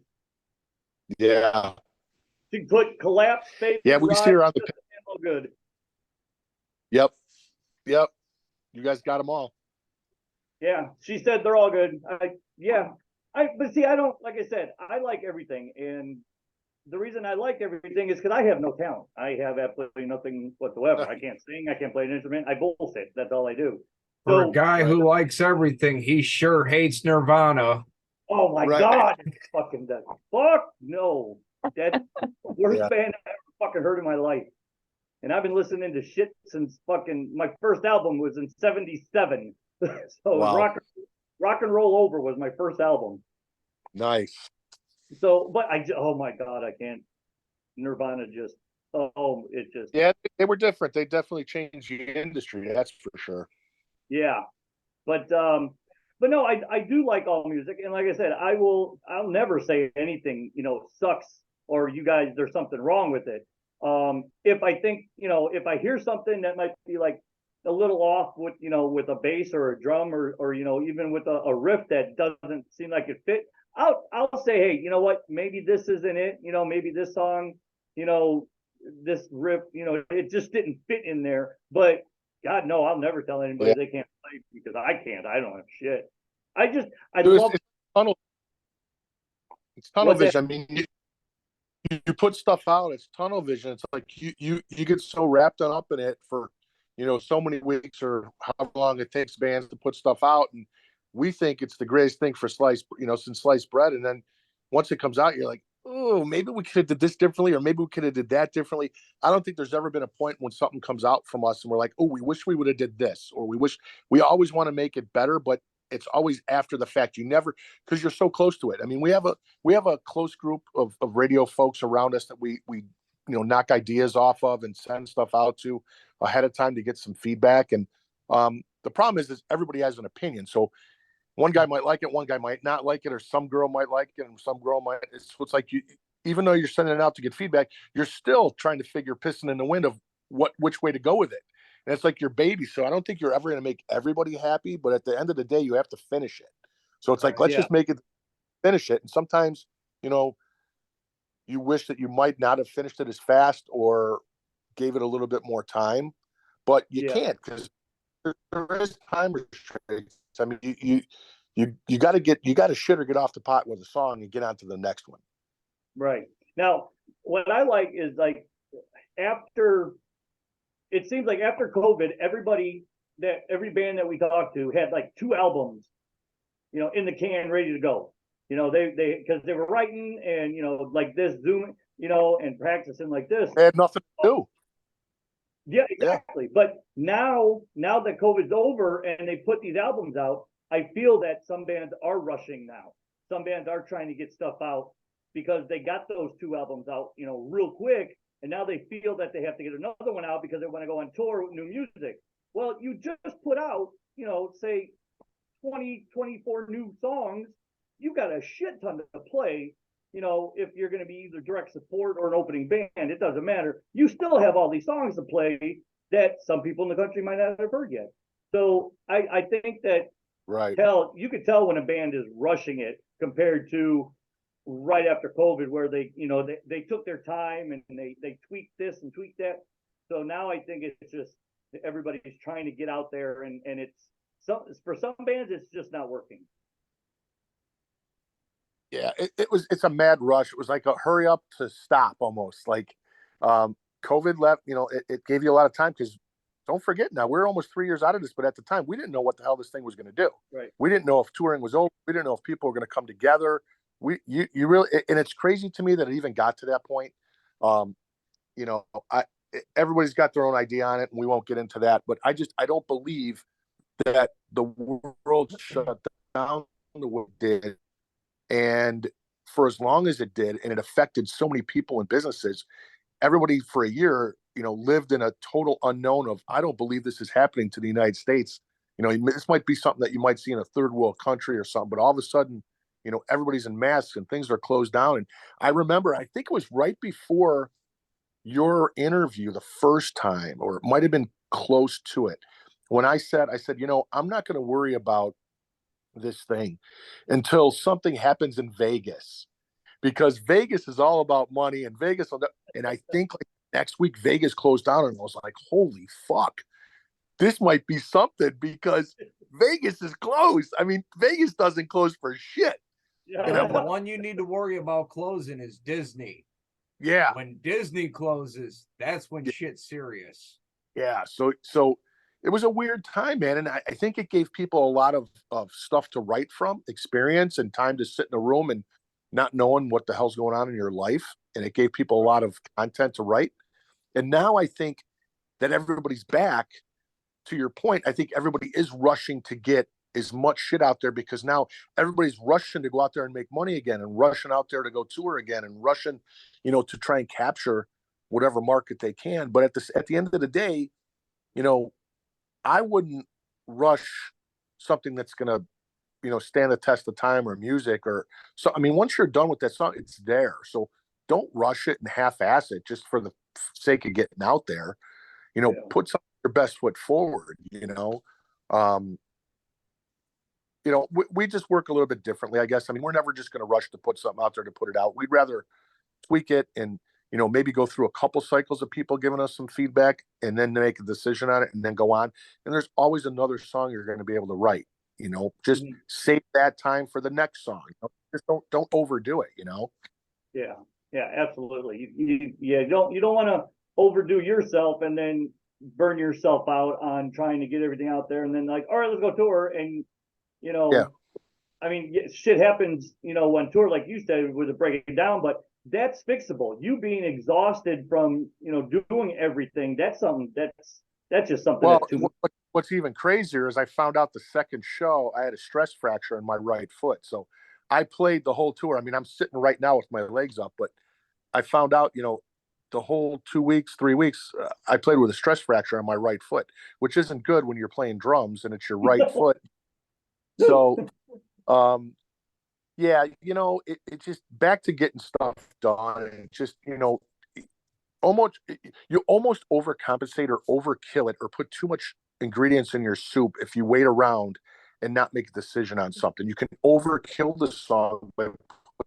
Yeah, She put Collapse, Faith, yeah, we see her on the. Good. Yep. You guys got them all. Yeah, she said they're all good. But see, I don't, like I said, I like everything, and the reason I like everything is because I have no talent. I have absolutely nothing whatsoever. I can't sing. I can't play an instrument. I bullshit. That's all I do. For a guy who likes everything, he sure hates Nirvana. Oh my God, fucking that. Fuck no, that's the worst band I ever fucking heard in my life. And I've been listening to shit since fucking my first album was in '77. So wow. Rock and Roll Over was my first album. Nice. So, but oh my God, I can't. Nirvana just, yeah, they were different. They definitely changed the industry. That's for sure. Yeah, but no, I do like all music, and like I said, I'll never say anything sucks or you guys there's something wrong with it. If I think if I hear something that might be like a little off with with a bass or a drum or even with a riff that doesn't seem like it fit, I'll say, hey, you know what, maybe this isn't it, maybe this song, this riff, it just didn't fit in there. But God, no, I'll never tell anybody they can't play because I can't. I don't have shit. Love it's tunnel vision. I mean, you put stuff out, it's tunnel vision. It's like you get so wrapped up in it for so many weeks or however long it takes bands to put stuff out, and we think it's the greatest thing for since sliced bread. And then once it comes out, you're like, oh, maybe we could have did this differently, or maybe we could have did that differentently. I don't think there's ever been a point when something comes out from us and we're like, oh, we wish we would have did this, or we always want to make it better, but it's always after the fact. You never, because you're so close to it. I mean, we have a close group of radio folks around us that we knock ideas off of and send stuff out to ahead of time to get some feedback. And the problem is everybody has an opinion. So one guy might like it, one guy might not like it, or some girl might like it, and some girl might. It's like even though you're sending it out to get feedback, you're still trying to figure pissing in the wind of which way to go with it. And it's like your baby. So I don't think you're ever going to make everybody happy, but at the end of the day, you have to finish it. So it's like, let's just make it, finish it. And sometimes, you wish that you might not have finished it as fast or gave it a little bit more time, but you can't, because there is time restraints. I mean, you got to shit or get off the pot with a song and get on to the next one. Right. Now, what I like is like it seems like after COVID, every band that we talked to had like 2 albums, in the can ready to go. Because they were writing and, like this Zoom, and practicing like this. They had nothing to do. Yeah, exactly. Yeah. But now that COVID's over and they put these albums out, I feel that some bands are rushing now. Some bands are trying to get stuff out because they got those 2 albums out, real quick. And now they feel that they have to get another one out because they want to go on tour with new music. Well, you just put out, say 20, 24 new songs. You got a shit ton to play. If you're going to be either direct support or an opening band, it doesn't matter. You still have all these songs to play that some people in the country might not have heard yet. So I think that you could tell when a band is rushing it compared to right after COVID, where they took their time and they tweaked this and tweaked that. So now I think it's just everybody's trying to get out there, and for some bands it's just not working. Yeah, it's a mad rush. It was like a hurry up to stop almost. Like COVID left, it gave you a lot of time because don't forget now, we're almost 3 years out of this, but at the time we didn't know what the hell this thing was going to do. Right. We didn't know if touring was over. We didn't know if people were going to come together. You really, and it's crazy to me that it even got to that point. Um, you know, everybody's got their own idea on it, and we won't get into that. But I don't believe that the world shut down the way it did, and for as long as it did, and it affected so many people and businesses. Everybody for a year, lived in a total unknown of, I don't believe this is happening to the United States. This might be something that you might see in a third world country or something, but all of a sudden, everybody's in masks and things are closed down. And I remember, I think it was right before your interview the first time, or it might have been close to it, when I said, I'm not going to worry about this thing until something happens in Vegas, because Vegas is all about money, and and I think like next week Vegas closed down, and I was like, holy fuck, this might be something, because Vegas is closed. I mean, Vegas doesn't close for shit. Yeah. The one you need to worry about closing is Disney. Yeah. When Disney closes, that's when shit's serious. Yeah. So it was a weird time, man. And I think it gave people a lot of stuff to write from, experience, and time to sit in a room and not knowing what the hell's going on in your life. And it gave people a lot of content to write. And now I think that everybody's back. To your point, I think everybody is rushing to get as much shit out there, because now everybody's rushing to go out there and make money again, and rushing out there to go tour again, and rushing, to try and capture whatever market they can. But at the end of the day, I wouldn't rush something that's going to, stand the test of time, or music, or so. I mean, once you're done with that song, it's there. So don't rush it and half-ass it just for the sake of getting out there. Put your best foot forward. We just work a little bit differently, I guess. I mean, we're never just going to rush to put something out there to put it out. We'd rather tweak it and, maybe go through a couple cycles of people giving us some feedback, and then make a decision on it, and then go on. And there's always another song you're going to be able to write. Just save that time for the next song. Just don't overdo it. Yeah, absolutely. You don't want to overdo yourself and then burn yourself out on trying to get everything out there, and then like, all right, let's go tour. And Yeah. I mean, shit happens, on tour, like you said, with it breaking down, but that's fixable. You being exhausted from, doing everything, that's something that's just something. Well, what's even crazier is I found out the second show I had a stress fracture in my right foot. So I played the whole tour. I mean, I'm sitting right now with my legs up, but I found out, the whole 2 weeks, 3 weeks, I played with a stress fracture on my right foot, which isn't good when you're playing drums and it's your right foot. So, yeah, it just back to getting stuff done, and just, you almost overcompensate or overkill it, or put too much ingredients in your soup if you wait around and not make a decision on something. You can overkill the song by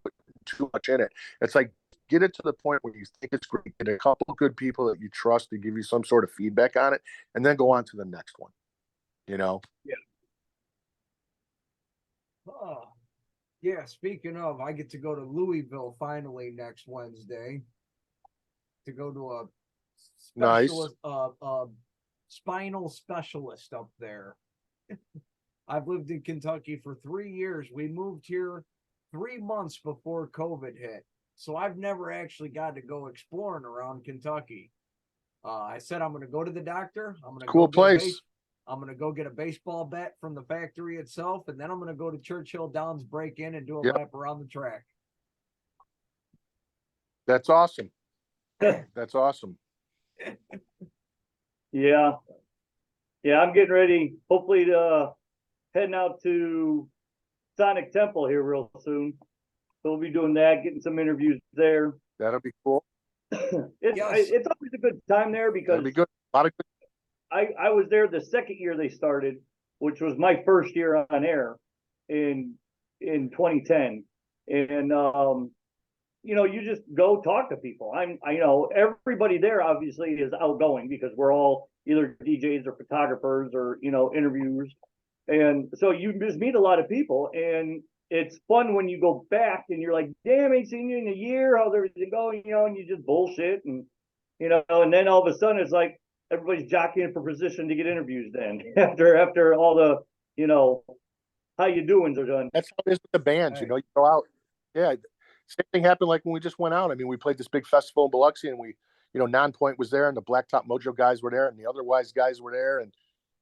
putting too much in it. It's like, get it to the point where you think it's great, get a couple of good people that you trust to give you some sort of feedback on it, and then go on to the next one. Yeah. Oh, yeah. Speaking of, I get to go to Louisville finally next Wednesday to go to a specialist, spinal specialist up there. I've lived in Kentucky for 3 years. We moved here 3 months before COVID hit. So I've never actually got to go exploring around Kentucky. I said I'm going to go to the doctor. I'm going to cool place. I'm going to go get a baseball bat from the factory itself, and then I'm going to go to Churchill Downs, break in, and do a lap around the track. That's awesome. That's awesome. Yeah. I'm getting ready, hopefully, to heading out to Sonic Temple here real soon. So we'll be doing that, getting some interviews there. That'll be cool. It's always a good time there, because that'll be good. A lot of good. I was there the second year they started, which was my first year on air in 2010. And you just go talk to people. I know everybody there obviously is outgoing, because we're all either DJs or photographers or, interviewers. And so you just meet a lot of people, and it's fun when you go back and you're like, damn, I ain't seen you in a year. How's everything going? And you just bullshit, and, and then all of a sudden it's like, everybody's jockeying for position to get interviews. Then after all the how you doings are done. That's how it is with the bands. Right. You go out. Yeah, same thing happened like when we just went out. I mean, we played this big festival in Biloxi, and Nonpoint was there, and the Blacktop Mojo guys were there, and the Otherwise guys were there, and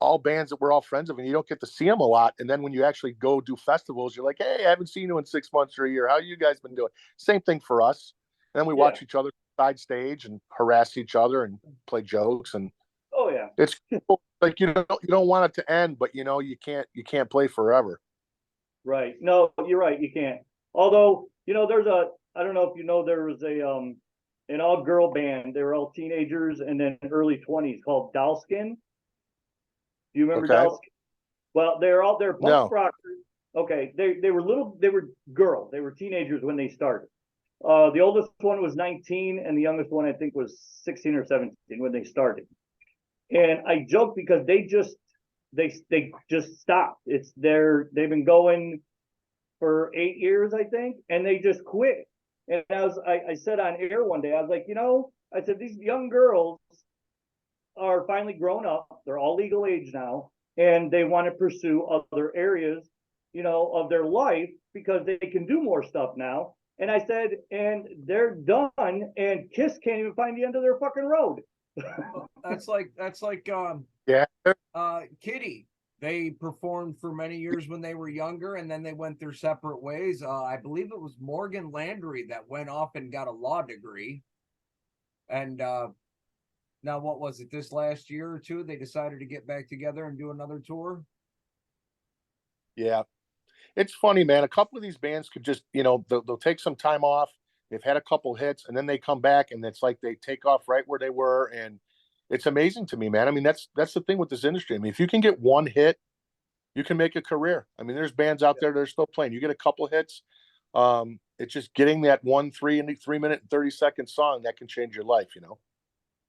all bands that we're all friends of, and you don't get to see them a lot. And then when you actually go do festivals, you're like, hey, I haven't seen you in 6 months or a year. How you guys been doing? Same thing for us. And then we watch each other side stage and harass each other and play jokes. And Oh yeah. it's like you don't want it to end, but you can't play forever. Right. No, you're right. You can't. Although, there's I don't know if there was an all-girl band. They were all teenagers and then early 20s called Dowskin. Do you remember Okay. Dowskin? Well, they're punk No. rockers. Okay. They were girls. They were teenagers when they started. The oldest one was 19 and the youngest one I think was 16 or 17 when they started. And I joke because they just stopped. They've been going for 8 years, I think, and they just quit. And I said on air one day, I was like, I said these young girls are finally grown up. They're all legal age now, and they want to pursue other areas, of their life because they can do more stuff now. And I said, and they're done, and Kiss can't even find the end of their fucking road. That's like Yeah. Kitty. They performed for many years when they were younger, and then they went their separate ways. I believe it was Morgan Landry that went off and got a law degree. And now, what was it? This last year or two, they decided to get back together and do another tour. Yeah. It's funny, man. A couple of these bands could just, they'll take some time off. They've had a couple hits, and then they come back, and it's like they take off right where they were. And it's amazing to me, man. I mean, that's the thing with this industry. I mean, if you can get one hit, you can make a career. I mean, there's bands out there that are still playing. You get a couple hits. It's just getting that 3 minute and 30-second song that can change your life,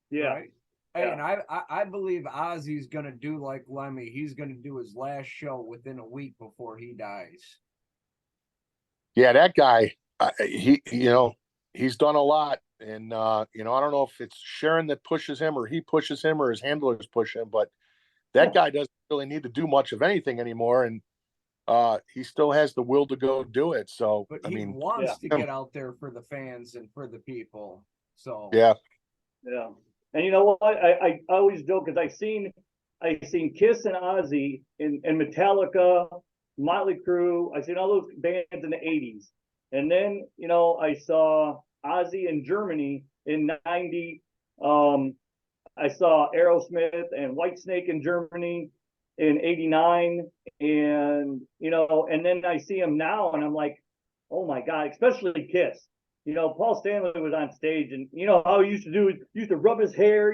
Yeah. Right? Hey, and I believe Ozzy's gonna do like Lemmy. He's gonna do his last show within a week before he dies. Yeah, that guy, he's done a lot. And, I don't know if it's Sharon that pushes him or he pushes him or his handlers push him, but that guy doesn't really need to do much of anything anymore. And he still has the will to go do it. So, But I he mean, wants to get out there for the fans and for the people. So yeah. And you know what? I always joke because I seen Kiss and Ozzy and Metallica, Motley Crue. I seen all those bands in the 80s. And then, I saw Ozzy in Germany in 90. I saw Aerosmith and Whitesnake in Germany in 89. And, and then I see him now and I'm like, oh my God, especially Kiss. Paul Stanley was on stage and how he used to rub his hair,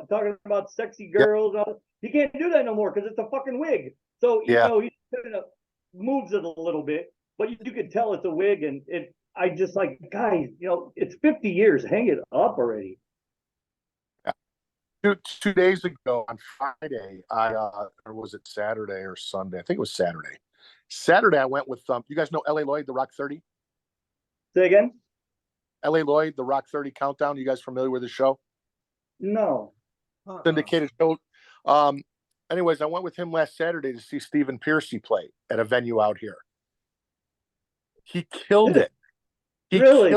talking about sexy girls. Yeah. He can't do that no more because it's a fucking wig. So, he kind of moves it a little bit, but you can tell it's a wig. And I just like, guys, it's 50 years. Hang it up already. 2 days ago on Friday, or was it Saturday or Sunday? I think it was Saturday. Saturday, I went with, you guys know L.A. Lloyd, the Rock 30? Say again? L.A. Lloyd, the Rock 30 Countdown. You guys familiar with the show? No. Syndicated show. Anyways, I went with him last Saturday to see Stephen Piercy play at a venue out here. He killed it. Really?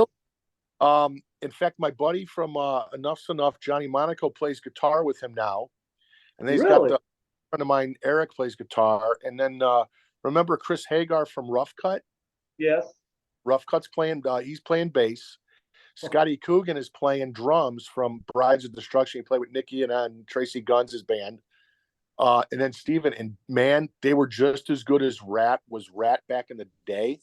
In fact, my buddy from Enough's Enough, Johnny Monaco, plays guitar with him now. And then he's got the friend of mine, Eric, plays guitar. And then remember Chris Hagar from Rough Cut? Yes. Rough Cut's playing, he's playing bass. Scotty Coogan is playing drums from Brides of Destruction. He played with Nikki and Tracy Guns' band. And then Steven, and man, they were just as good as Rat was back in the day.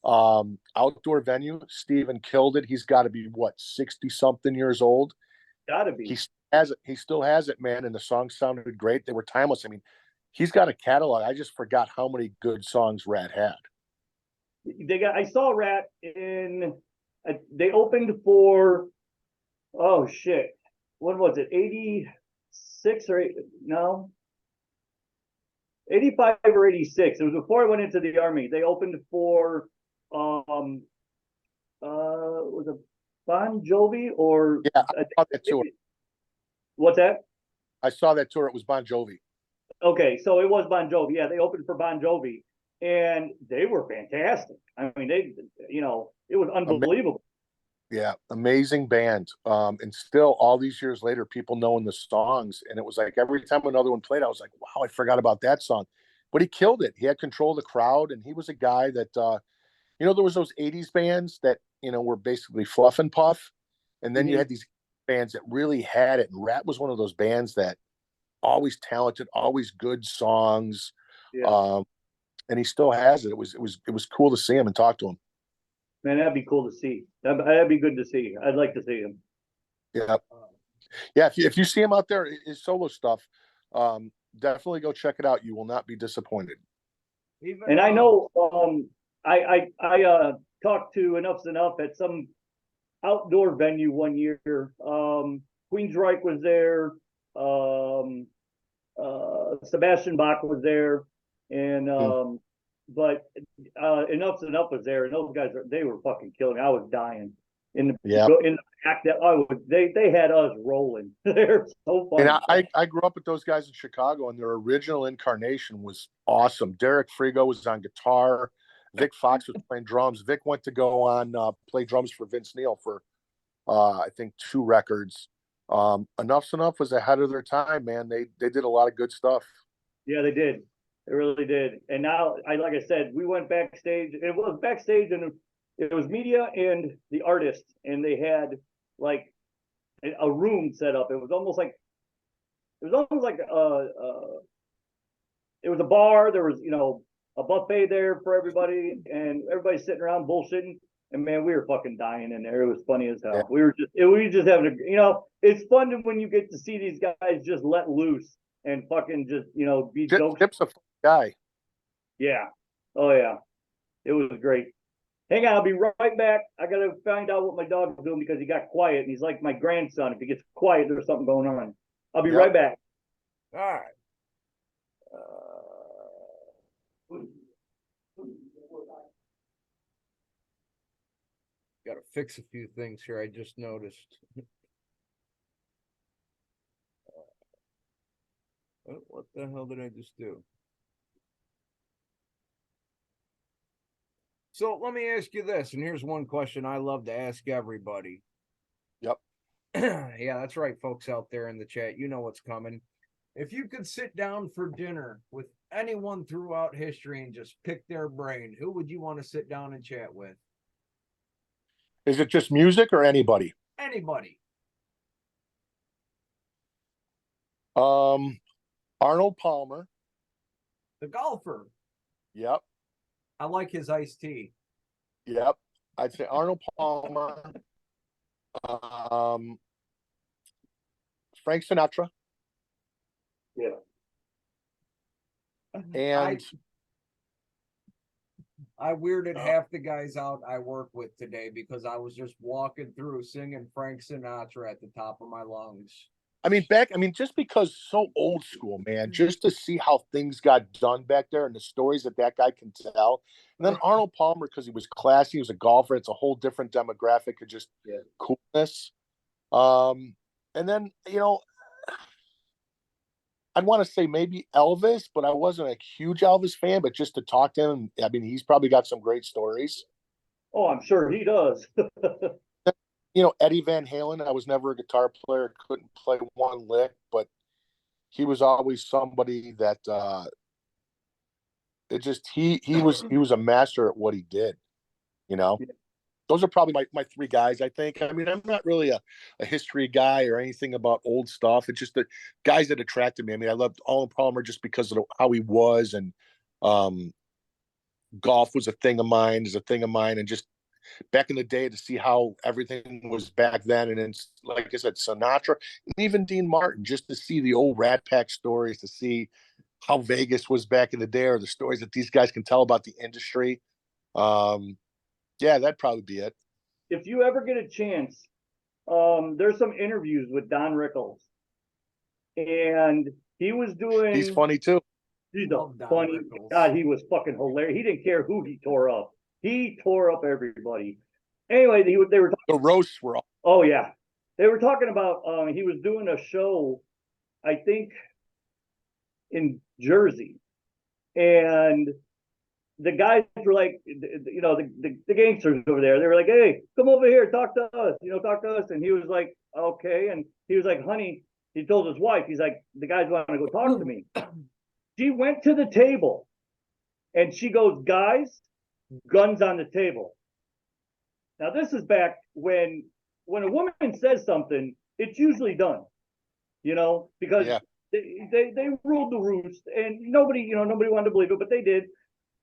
Outdoor venue, Steven killed it. He's got to be 60 something years old. Gotta be. He still has it, man. And the songs sounded great. They were timeless. I mean, he's got a catalog. I just forgot how many good songs Rat had. I saw Rat they opened for, oh shit, what was it, 86 or 85 or 86. It was before I went into the Army. They opened for was it Bon Jovi or I thought that too. What's that? I saw that tour. It was Bon Jovi. Okay, so it was Bon Jovi. Yeah, they opened for Bon Jovi, and they were fantastic. I mean, it was unbelievable. Yeah, amazing band. And still, all these years later, people knowing the songs, and it was like every time another one played, I was like, "Wow, I forgot about that song." But he killed it. He had control of the crowd, and he was a guy that, there was those '80s bands that were basically fluff and puff, and then you had these bands that really had it. And Rat was one of those bands that always talented, always good songs, Yeah, and he still has it. It was cool to see him and talk to him. man, that'd be cool to see. That'd be good to see. I'd like to see him. Yeah. Yeah, if you see him out there, his solo stuff, definitely go check it out. You will not be disappointed. And I know, I talked to Enough's Enough at some outdoor venue one year. Queensryche was there. Sebastian Bach was there, and but Enough's Enough was there, and those guys they were fucking killing me. I was dying in the act that they had us rolling. They're so funny. And I grew up with those guys in Chicago, and their original incarnation was awesome. Derek Frigo was on guitar. Vic Fox was playing drums. Vic went to go on play drums for Vince Neil for I think 2 records. Enough's Enough was ahead of their time, man. They did a lot of good stuff. Yeah, they did. They really did. And now, like I said, we went backstage. It was backstage, and it was media and the artists, and they had like a room set up. It was almost like it was a bar. There was a buffet there for everybody, and everybody's sitting around bullshitting. And man, we were fucking dying in there. It was funny as hell. Yeah. We were just having it's fun when you get to see these guys just let loose and fucking just be jokes. Tip's a fun guy. Yeah. Oh yeah. It was great. Hang on, I'll be right back. I gotta find out what my dog's doing because he got quiet, and he's like my grandson. If he gets quiet, there's something going on. I'll be right back. All right. Got to fix a few things here. I just noticed. What the hell did I just do? So let me ask you this, and here's one question I love to ask everybody. Yep. Yeah, that's right, folks out there in the chat. You know what's coming. If you could sit down for dinner with anyone throughout history and just pick their brain, who would you want to sit down and chat with? Is it just music or anybody? Anybody. Arnold Palmer. The golfer. Yep. I like his iced tea. Yep. I'd say Arnold Palmer. Frank Sinatra. Yeah. And I weirded half the guys out I work with today because I was just walking through singing Frank Sinatra at the top of my lungs. just because so old school, man, just to see how things got done back there and the stories that guy can tell. And then Arnold Palmer, because he was classy, he was a golfer. It's a whole different demographic of just coolness. And then, I'd want to say maybe Elvis, but I wasn't a huge Elvis fan, but just to talk to him, he's probably got some great stories. Oh, I'm sure he does. Eddie Van Halen, I was never a guitar player, couldn't play one lick, but he was always somebody that he was a master at what he did. Those are probably my 3 guys, I think. I'm not really a history guy or anything about old stuff. It's just the guys that attracted me. I loved Arnold Palmer just because of how he was, and golf was a thing of mine, and just back in the day to see how everything was back then. And then, like I said, Sinatra and even Dean Martin, just to see the old Rat Pack stories, to see how Vegas was back in the day, or the stories that these guys can tell about the industry. Yeah, that'd probably be it. If you ever get a chance, there's some interviews with Don Rickles, and he was doing. He's funny too. He's funny. God, he was fucking hilarious. He didn't care who he tore up. He tore up everybody. Anyway, they were the roasts were all. Oh yeah, they were talking about. He was doing a show I think, in Jersey, and the guys were like, the gangsters over there. They were like, "Hey, come over here, talk to us. Talk to us." And he was like, "Okay." And he was like, "Honey," he told his wife, he's like, "The guys want to go talk to me." She went to the table, and she goes, "Guys, guns on the table." Now this is back when a woman says something, it's usually done, because Yeah. they ruled the roost, and nobody wanted to believe it, but they did.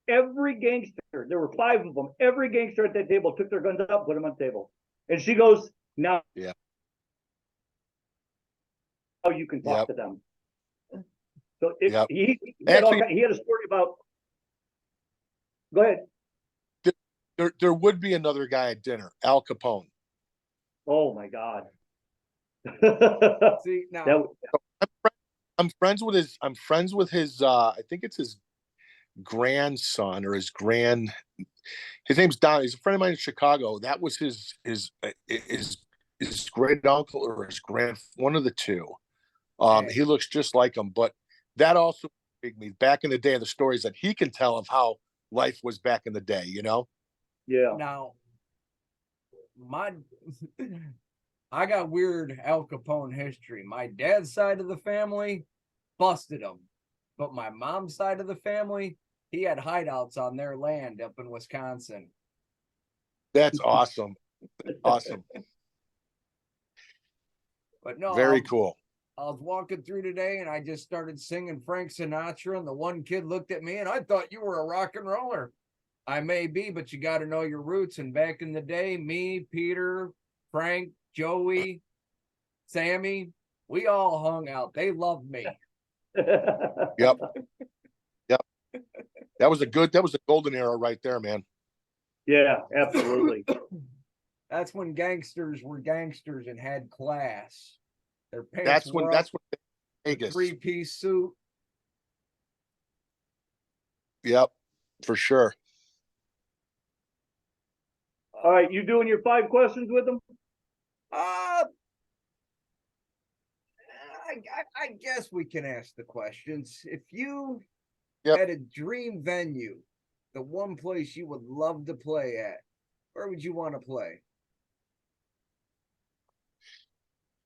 Every gangster, there were 5 of them. Every gangster at that table took their guns up, put them on the table, and she goes, "Now, Yeah. you can talk Yep. to them." So Yep. he Actually, he had a story about. Go ahead. there would be another guy at dinner, Al Capone. Oh my God. See now, That, I'm friends with his I think it's his grandson or his name's Don. He's a friend of mine in Chicago. That was his great uncle or his one of the two. He looks just like him, but that also intrigued me. Back in the day, the stories that he can tell of how life was back in the day, yeah. now, I got weird Al Capone history. My dad's side of the family busted him, but my mom's side of the family, he had hideouts on their land up in Wisconsin. That's awesome. Awesome. But no, Very cool. I was walking through today and I just started singing Frank Sinatra, and the one kid looked at me and I thought you were a rock and roller. I may be, but you got to know your roots. And back in the day, me, Peter, Frank, Joey, Sammy, we all hung out. They loved me. Yep. Yep. That was a golden era right there, man. Yeah, absolutely. That's when gangsters were gangsters and had class. Their pants That's when Vegas. 3-piece suit. Yep, for sure. All right, you doing your 5 questions with them? I guess we can ask the questions. If you had a dream venue, the one place you would love to play at, where would you want to play?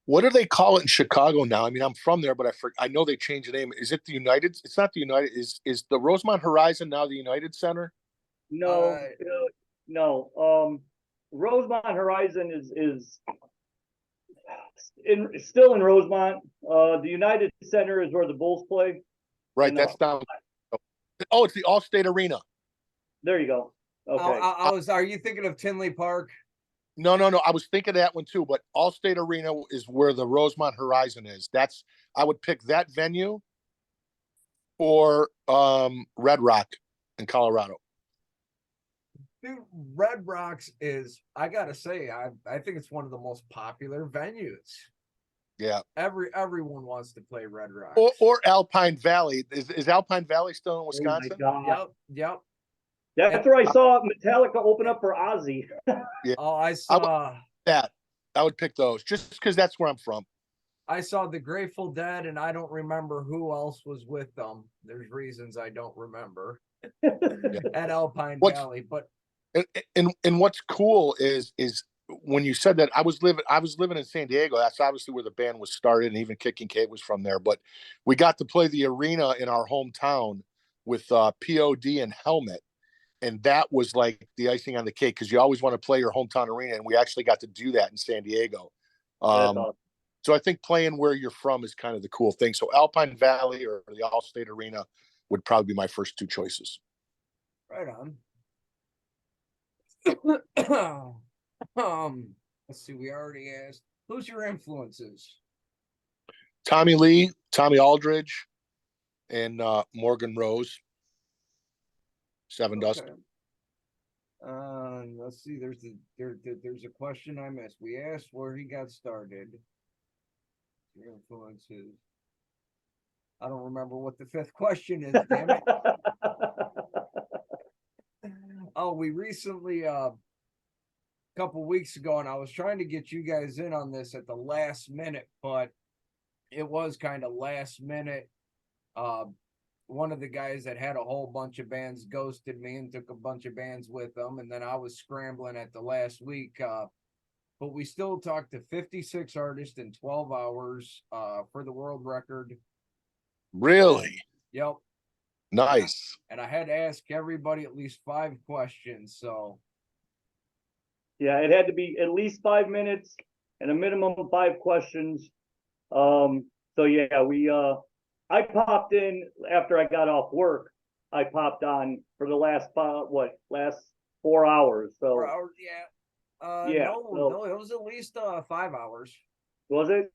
What do they call it in Chicago now? I mean, I'm from there, but I know they changed the name. Is it the United? It's not the United. Is the Rosemont Horizon now the United Center? No, no. Rosemont Horizon is still in Rosemont. The United Center is where the Bulls play. Right, that's down. Oh, it's the Allstate Arena. There you go. Okay. Are you thinking of Tinley Park? No. I was thinking of that one too, but Allstate Arena is where the Rosemont Horizon is. I would pick that venue or Red Rock in Colorado. Dude, Red Rocks is, I gotta say, I think it's one of the most popular venues. Yeah. Everyone wants to play Red Rocks. Or Alpine Valley. Is Alpine Valley still in Wisconsin? Oh my God. Yep. That's where I saw Metallica open up for Ozzy. Yeah. Oh, I saw that. I would pick those just because that's where I'm from. I saw the Grateful Dead, and I don't remember who else was with them. There's reasons I don't remember at Alpine Valley, but and what's cool is when you said that I was living in San Diego. That's obviously where the band was started, and even Kicking Kate was from there. But we got to play the arena in our hometown with POD and Helmet, and that was like the icing on the cake because you always want to play your hometown arena, and we actually got to do that in San Diego. Awesome. So I think playing where you're from is kind of the cool thing. So Alpine Valley or the Allstate Arena would probably be my first 2 choices. right on. Let's see. We already asked. Who's your influences? Tommy Lee, Tommy Aldridge, and Morgan Rose. Seven Dust. Let's see. There's a question I missed. We asked where he got started. Your influences. I don't remember what the 5th question is. Damn it. Oh, we recently a couple weeks ago, and I was trying to get you guys in on this at the last minute, but it was kind of last minute. One of the guys that had a whole bunch of bands ghosted me and took a bunch of bands with them, and then I was scrambling at the last week. But we still talked to 56 artists in 12 hours for the world record. Really? Yep. Nice. And I had to ask everybody at least 5 questions. So Yeah, it had to be at least 5 minutes and a minimum of 5 questions. So yeah, I popped in after I got off work. I popped on for the last 4 hours. So 4 hours, yeah. yeah, No, it was at least 5 hours. was it?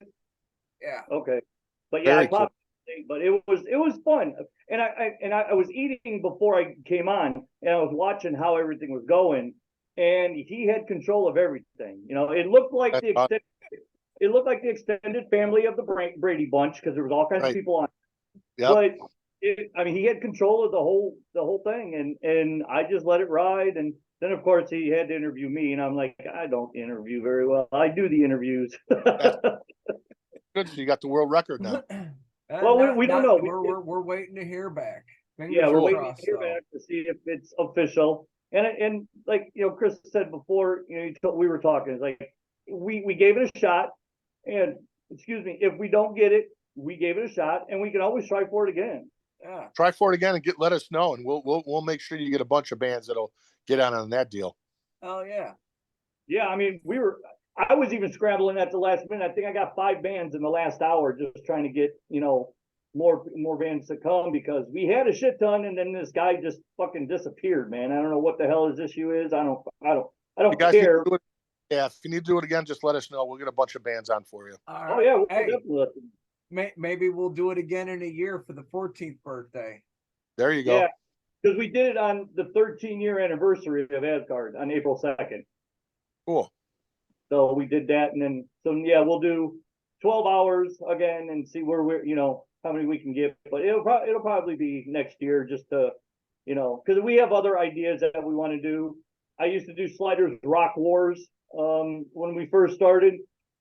Yeah. Okay. But yeah, Very I popped in, but it was fun. And I was eating before I came on, and I was watching how everything was going, and he had control of everything. You know, it looked like the extended family of the Brady Bunch, because there was all kinds of people on. Yep. But I mean, he had control of the whole thing, and I just let it ride. And then of course he had to interview me, and I'm like, I don't interview very well. I do the interviews. Good. So you got the world record now. Well, we don't know. We're waiting to hear back. Yeah, we're waiting crossed, to hear though. back to see if it's official. And like Chris said before, we were talking. It's like we gave it a shot, and excuse me, if we don't get it, we gave it a shot, and we can always try for it again. Yeah. Try for it again and let us know, and we'll make sure you get a bunch of bands that'll get on that deal. Oh yeah. Yeah, I mean, I was even scrambling at the last minute. I think I got 5 bands in the last hour just trying to get, more bands to come, because we had a shit ton, and then this guy just fucking disappeared, man. I don't know what the hell his issue is. I don't care. Yeah, if you need to do it again, just let us know. We'll get a bunch of bands on for you. All Oh right. yeah, we'll Hey, definitely listen. maybe we'll do it again in a year for the 14th birthday. There you go. Yeah, because we did it on the 13-year anniversary of Asgard on April 2nd. Cool. So we did that, and then yeah, we'll do 12 hours again and see where we're, how many we can get. But it'll probably be next year, just to, because we have other ideas that we want to do. I used to do Sliders Rock Wars when we first started,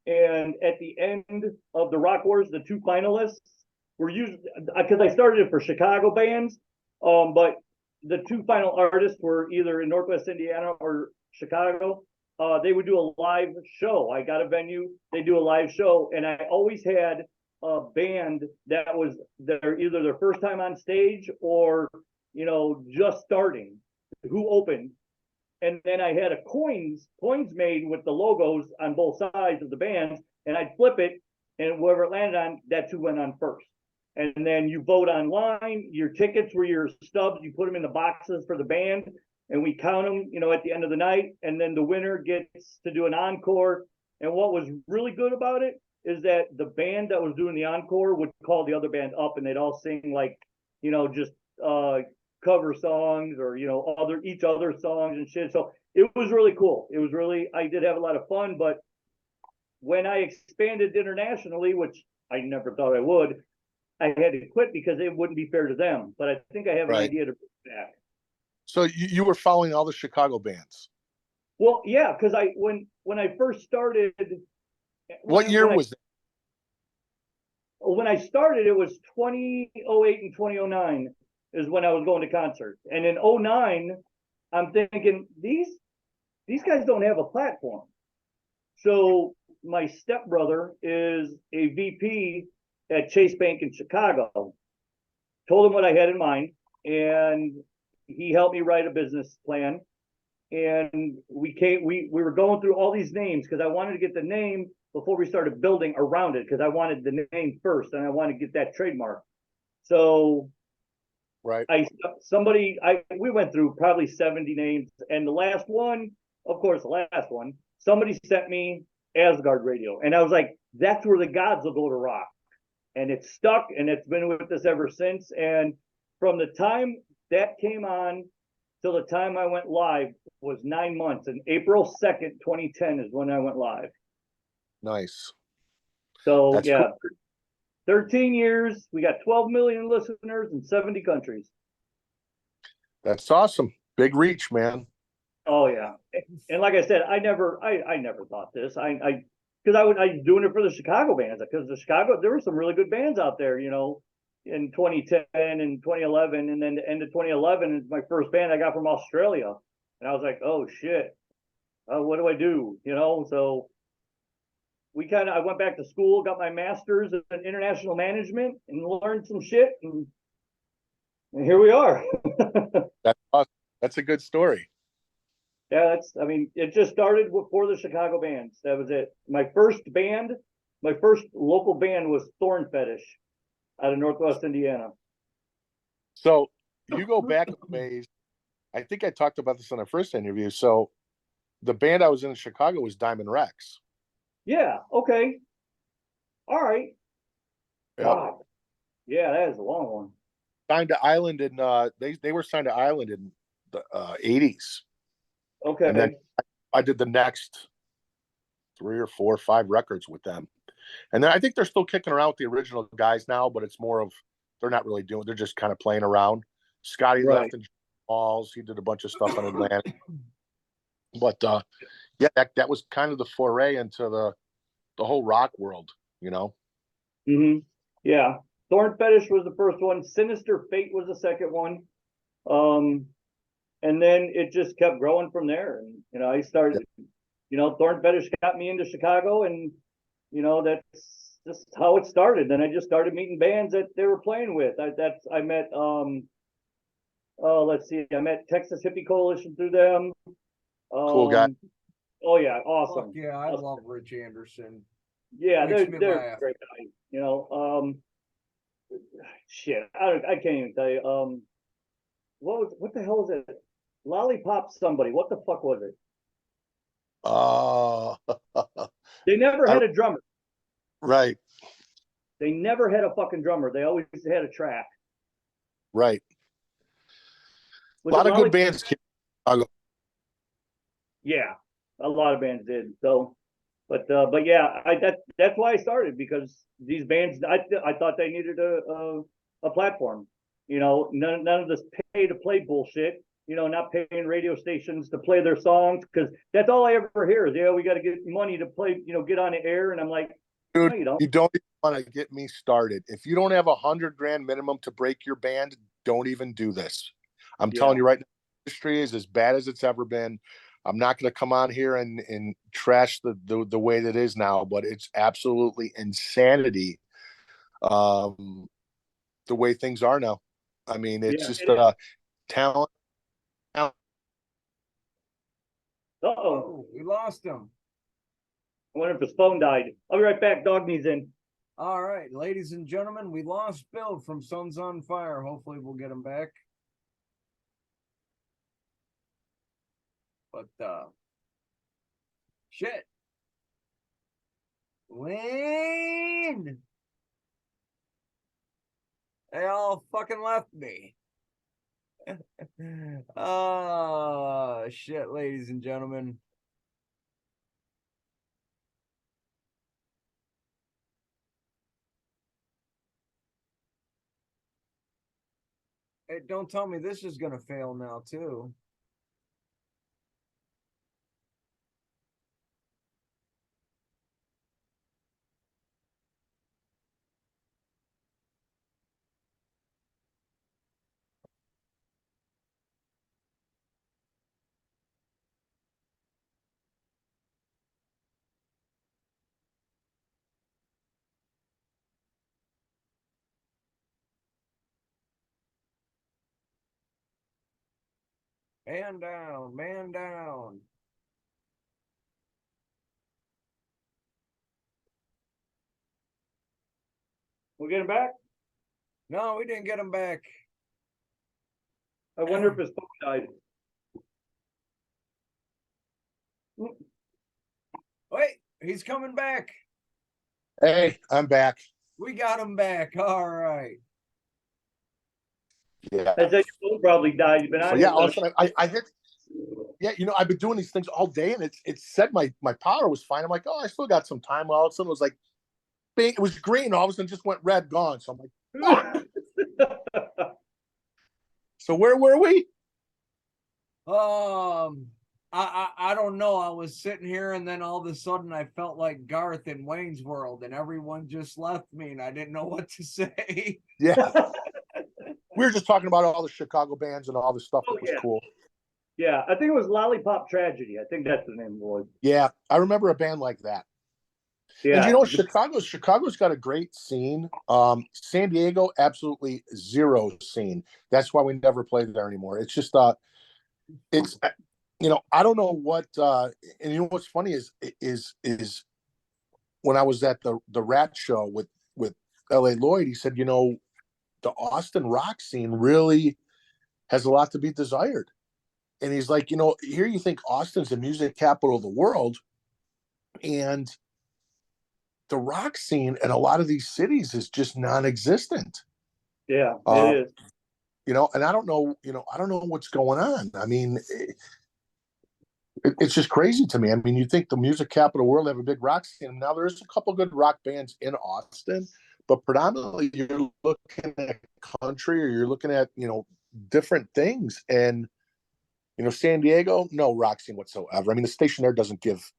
and at the end of the Rock Wars, the 2 finalists were used, because I started it for Chicago bands, but the 2 final artists were either in Northwest Indiana or Chicago. They would do a live show. I got a venue, they do a live show, and I always had a band that was either their first time on stage or, just starting, who opened. And then I had coins made with the logos on both sides of the bands, and I'd flip it, and whoever it landed on, that's who went on first. And then you vote online. Your tickets were your stubs. You put them in the boxes for the band, and we count them, at the end of the night. And then the winner gets to do an encore. And what was really good about it is that the band that was doing the encore would call the other band up, and they'd all sing like, just cover songs or each other songs and shit. So it was really cool. I did have a lot of fun. But when I expanded internationally, which I never thought I would, I had to quit because it wouldn't be fair to them. But I think I have an idea to bring back. So you were following all the Chicago bands. Well, yeah, because when I first started. What year was that? When I started, it was 2008 and 2009 is when I was going to concerts. And in 2009, I'm thinking, these guys don't have a platform. So my stepbrother is a VP at Chase Bank in Chicago. Told him what I had in mind, and he helped me write a business plan. And we were going through all these names because I wanted to get the name before we started building around it, because I wanted the name first and I wanted to get that trademark. So we went through probably 70 names, and the last one, somebody sent me Asgard Radio, and I was like, that's where the gods will go to rock. And it's stuck, and it's been with us ever since. And from the time that came on till the time I went live was 9 months. And April 2nd, 2010 is when I went live. Nice. So that's yeah, cool. 13 years. We got 12 million listeners in 70 countries. That's awesome. Big reach, man. Oh yeah. And like I said, I never thought this. because I was doing it for the Chicago bands, because there were some really good bands out there, you know, in 2010 and 2011, and then the end of 2011 is my first band I got from Australia, and I was like, oh shit, what do I do, you know? So I went back to school, got my master's in international management, and learned some shit, and here we are. That's awesome. That's a good story. Yeah, I mean, it just started for the Chicago bands. That was it. My first local band was Thorn Fetish out of Northwest Indiana. So you go back a ways. I think I talked about this in our first interview. So the band I was in Chicago was Diamond Rex. Yeah. Okay. All right. Yep. God. Yeah, that is a long one. Signed to Island in they were signed to Island in the 80s. Okay. And then I did the next 3 or 4 or 5 records with them. And then I think they're still kicking around with the original guys now, but it's more of they're not really doing, they're just kind of playing around. Scotty left in Falls. He did a bunch of stuff on Atlantic. But yeah, that was kind of the foray into the whole rock world, you know. Mm-hmm. Yeah. Thorn Fetish was the first one. Sinister Fate was the second one. And then it just kept growing from there. And, you know, I started, you know, Thorn Fetish got me into Chicago, and, you know, that's just how it started. Then I just started meeting bands that they were playing with. I met, let's see, I met Texas Hippie Coalition through them. Cool guy. Oh yeah, awesome. Fuck yeah, I love Rich Anderson. Yeah, Makes they're me a laugh. great guys. You know, shit, I can't even tell you. What the hell is it? Lollipop somebody. What the fuck was it? They never had a drummer. Right. They never had a fucking drummer. They always had a track. Right. Was a lot it of good bands came out of Yeah, a lot of bands did. So, but yeah, that's why I started, because these bands, I thought they needed a platform. You know, none of this pay to play bullshit. You know, not paying radio stations to play their songs, because that's all I ever hear is, yeah, we got to get money to play, you know, get on the air. And I'm like, Dude, no, you don't. you don't even want to get me started. If you don't have $100,000 minimum to break your band, don't even do this. I'm telling you right now, the industry is as bad as it's ever been. I'm not going to come on here and trash the way that is now, but it's absolutely insanity, the way things are now. I mean, it's just talent. Uh-oh. We lost him. I wonder if his phone died. I'll be right back. Dog needs in. All right, ladies and gentlemen, we lost Bill from Sons on Fire. Hopefully we'll get him back. But shit. Lane. They all fucking left me. Oh shit, ladies and gentlemen. Hey, don't tell me this is gonna fail now too. Man down, man down. We'll get him back. No, we didn't get him back. I wonder if his phone died. Wait, he's coming back. Hey, I'm back. We got him back. All right. Yeah. I said your phone probably died. You've been on Yeah, here. all of a sudden I hit. Yeah, you know, I've been doing these things all day, and it said my power was fine. I'm like, oh, I still got some time. All of a sudden, it was like, bing, it was green. All of a sudden, just went red, gone. So I'm like, oh. So where were we? I I don't know. I was sitting here and then all of a sudden I felt like Garth in Wayne's World and everyone just left me and I didn't know what to say. Yeah. We were just talking about all the Chicago bands and all the stuff that was yeah. cool. Yeah, I think it was Lollipop Tragedy. I think that's the name of it. Yeah, I remember a band like that. Yeah. And you know, Chicago's got a great scene. San Diego, absolutely zero scene. That's why we never play there anymore. It's just it's I don't know what and you know what's funny is when I was at the Rat show with LA Lloyd, he said, the Austin rock scene really has a lot to be desired. And he's like, here you think Austin's the music capital of the world, and the rock scene in a lot of these cities is just non-existent. Yeah, Uh, it is. and I don't know, I don't know what's going on. I mean, it's just crazy to me. I mean, you think the music capital of the world have a big rock scene. Now there's a couple good rock bands in Austin, but predominantly you're looking at country or you're looking at, different things. And, San Diego, no rock scene whatsoever. I mean, the station there doesn't give,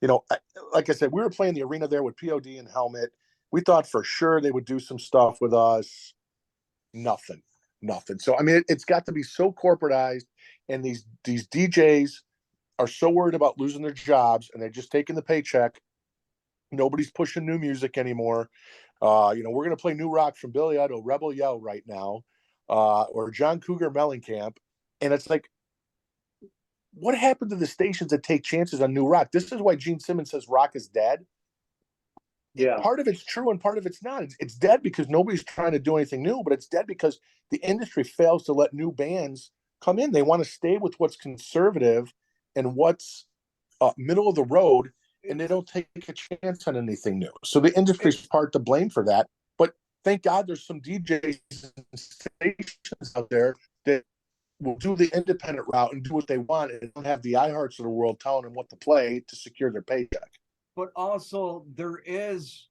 like I said, we were playing the arena there with POD and Helmet. We thought for sure they would do some stuff with us. Nothing. So, I mean, it's got to be so corporatized, and these DJs are so worried about losing their jobs, and they're just taking the paycheck. Nobody's pushing new music anymore. We're going to play new rock from Billy Idol, Rebel Yell right now, or John Cougar Mellencamp. And it's like, what happened to the stations that take chances on new rock? This is why Gene Simmons says rock is dead. Yeah. Part of it's true and part of it's not. It's dead because nobody's trying to do anything new, but it's dead because the industry fails to let new bands come in. They want to stay with what's conservative and what's middle of the road, and they don't take a chance on anything new. So the industry's part to blame for that. But thank God there's some DJs and stations out there that will do the independent route and do what they want and don't have the iHearts of the world telling them what to play to secure their paycheck. But also there is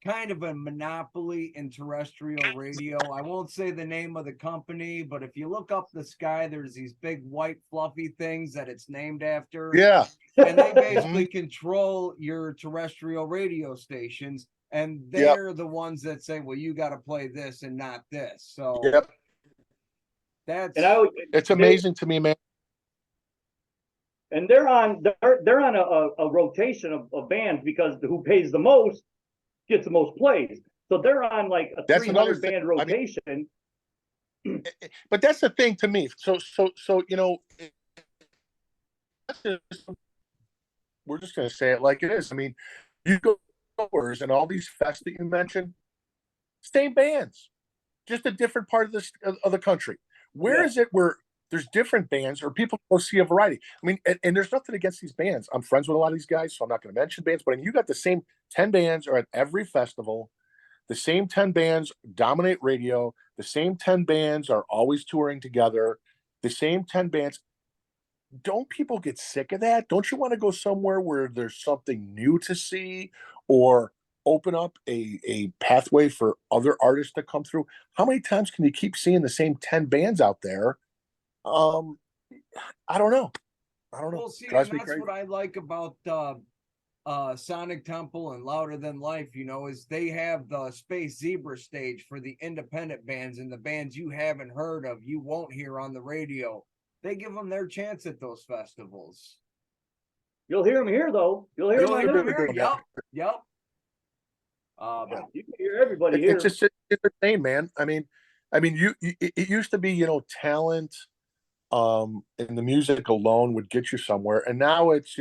kind of a monopoly in terrestrial radio. I won't say the name of the company, but if you look up the sky, there's these big white fluffy things that it's named after. Yeah. And they basically control your terrestrial radio stations, and they're the ones that say, well, you got to play this and not this. So it's amazing to me, man. And they're on a rotation of bands because who pays the most gets the most plays. So they're on like a 300 band rotation. I mean, but that's the thing to me. So we're just going to say it like it is. I mean, you go and all these fests that you mentioned, same bands, just a different part of the country. Where is it where there's different bands or people go see a variety? I mean, and there's nothing against these bands. I'm friends with a lot of these guys, so I'm not going to mention bands, but I mean, you got the same 10 bands are at every festival. The same 10 bands dominate radio. The same 10 bands are always touring together. The same 10 bands. Don't people get sick of that? Don't you want to go somewhere where there's something new to see or open up a pathway for other artists to come through? How many times can you keep seeing the same 10 bands out there? I don't know. Well, see, and that's what I like about Sonic Temple and Louder Than Life, is they have the Space Zebra stage for the independent bands and the bands you haven't heard of, you won't hear on the radio. They give them their chance at those festivals. You'll hear them here, though. You'll hear them here. Yep. You can hear everybody here. It's the same, man. I mean, it used to be, talent, and the music alone would get you somewhere, and now it's,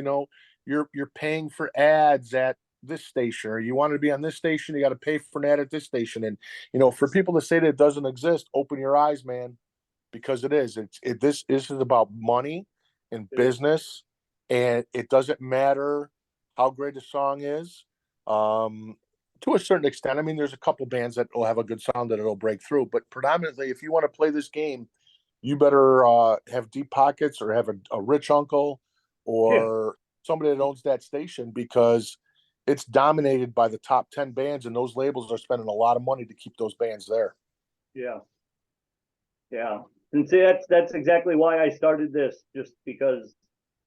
you're paying for ads at this station, or you want to be on this station, you got to pay for an ad at this station, and for people to say that it doesn't exist, open your eyes, man. Because it is. This is about money and business, and it doesn't matter how great a song is. To a certain extent, I mean, there's a couple bands that will have a good sound that it'll break through, but predominantly, if you want to play this game, you better have deep pockets or have a rich uncle or somebody that owns that station, because it's dominated by the top 10 bands, and those labels are spending a lot of money to keep those bands there. Yeah. And see, that's exactly why I started this, just because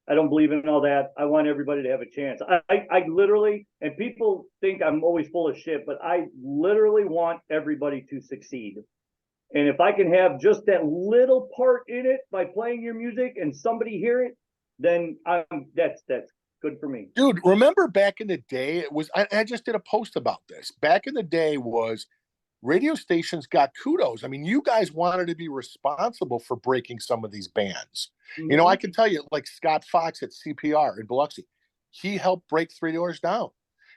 I don't believe in all that. I want everybody to have a chance. I literally, and people think I'm always full of shit, but I literally want everybody to succeed. And if I can have just that little part in it by playing your music and somebody hear it, then that's good for me. Dude, remember back in the day, it was, I just did a post about this. Back in the day was radio stations got kudos. I mean, you guys wanted to be responsible for breaking some of these bands. Mm-hmm. You know, I can tell you, like Scott Fox at CPR in Biloxi, he helped break Three Doors Down.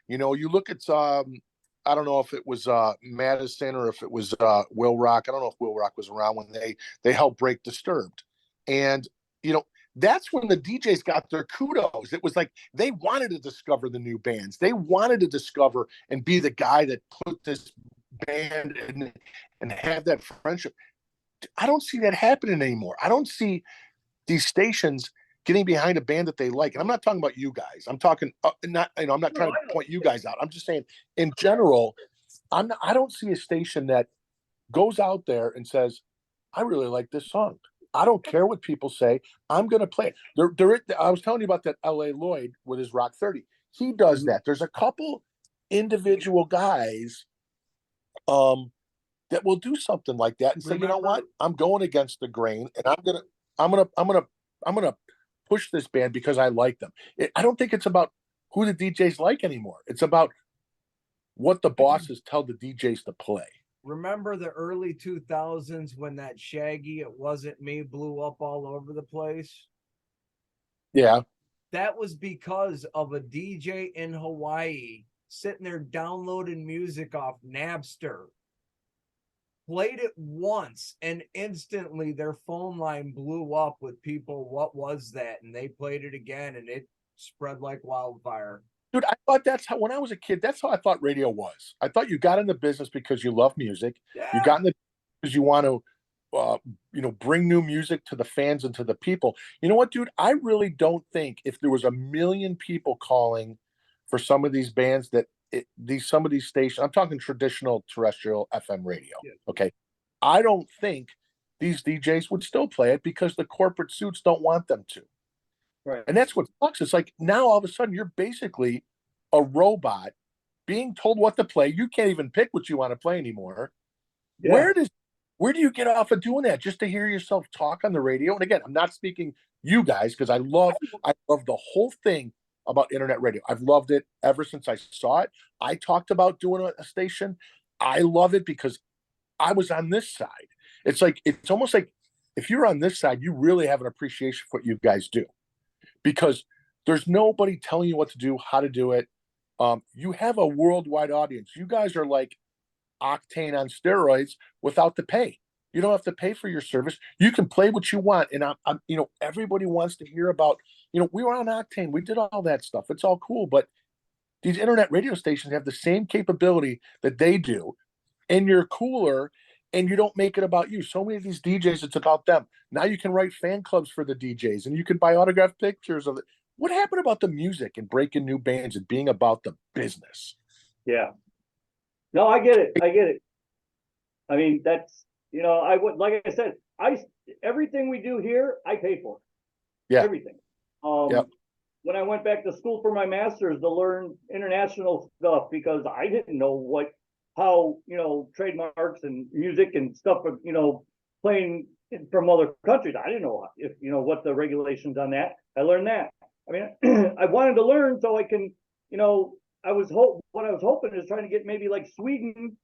You know, you look at, I don't know if it was Madison or if it was Will Rock. I don't know if Will Rock was around when they helped break Disturbed. And, you know, that's when the DJs got their kudos. It was like they wanted to discover the new bands. They wanted to discover and be the guy that put this band and have that friendship. I don't see that happening anymore. I don't see these stations getting behind a band that they like. And I'm not talking about you guys. I'm talking not, you know, I'm not trying to point you guys out. I'm just saying in general, I don't see a station that goes out there and says, I really like this song. I don't care what people say. I'm going to play it. I was telling you about that L.A. Lloyd with his Rock 30. He does that. There's a couple individual guys that will do something like that and say, you know what? I'm going against the grain, and I'm gonna push this band because I like them. I don't think it's about who the DJs like anymore. It's about what the bosses tell the DJs to play. Remember the early 2000s when that Shaggy It Wasn't Me blew up all over the place? Yeah. That was because of a DJ in Hawaii sitting there downloading music off Napster. Played it once and instantly their phone line blew up with people. What was that? And they played it again and it spread like wildfire. Dude, I thought that's how, when I was a kid, that's how I thought radio was. I thought you got in the business because you love music. Yeah. You got in the because you want to, you know, bring new music to the fans and to the people. You know what, dude? I really don't think if there was a million people calling for some of these bands that some of these stations, I'm talking traditional terrestrial FM radio. Yeah. Okay. I don't think these DJs would still play it because the corporate suits don't want them to. Right. And that's what sucks. It's like now all of a sudden you're basically a robot being told what to play. You can't even pick what you want to play anymore. Yeah. Where do you get off of doing that just to hear yourself talk on the radio? And again, I'm not speaking you guys because I love the whole thing about internet radio. I've loved it ever since I saw it. I talked about doing a station. I love it because I was on this side. It's almost like if you're on this side, you really have an appreciation for what you guys do. Because there's nobody telling you what to do, how to do it. You have a worldwide audience. You guys are like Octane on steroids without the pay. You don't have to pay for your service. You can play what you want. And I'm you know, everybody wants to hear about, you know, we were on Octane. We did all that stuff. It's all cool. But these internet radio stations have the same capability that they do. And you're cooler and you don't make it about you. So many of these DJs, it's about them. Now you can write fan clubs for the DJs and you can buy autographed pictures of it. What happened about the music and breaking new bands and being about the business? Yeah. No, I get it. I mean, that's, you know, like I said, everything we do here, I pay for. Yeah. Everything. When I went back to school for my master's to learn international stuff, because I didn't know how, you know, trademarks and music and stuff, you know, playing from other countries. I didn't know if, you know, what the regulations on that. I learned that. I mean, I wanted to learn so I can, you know, what I was hoping is trying to get maybe like Sweden,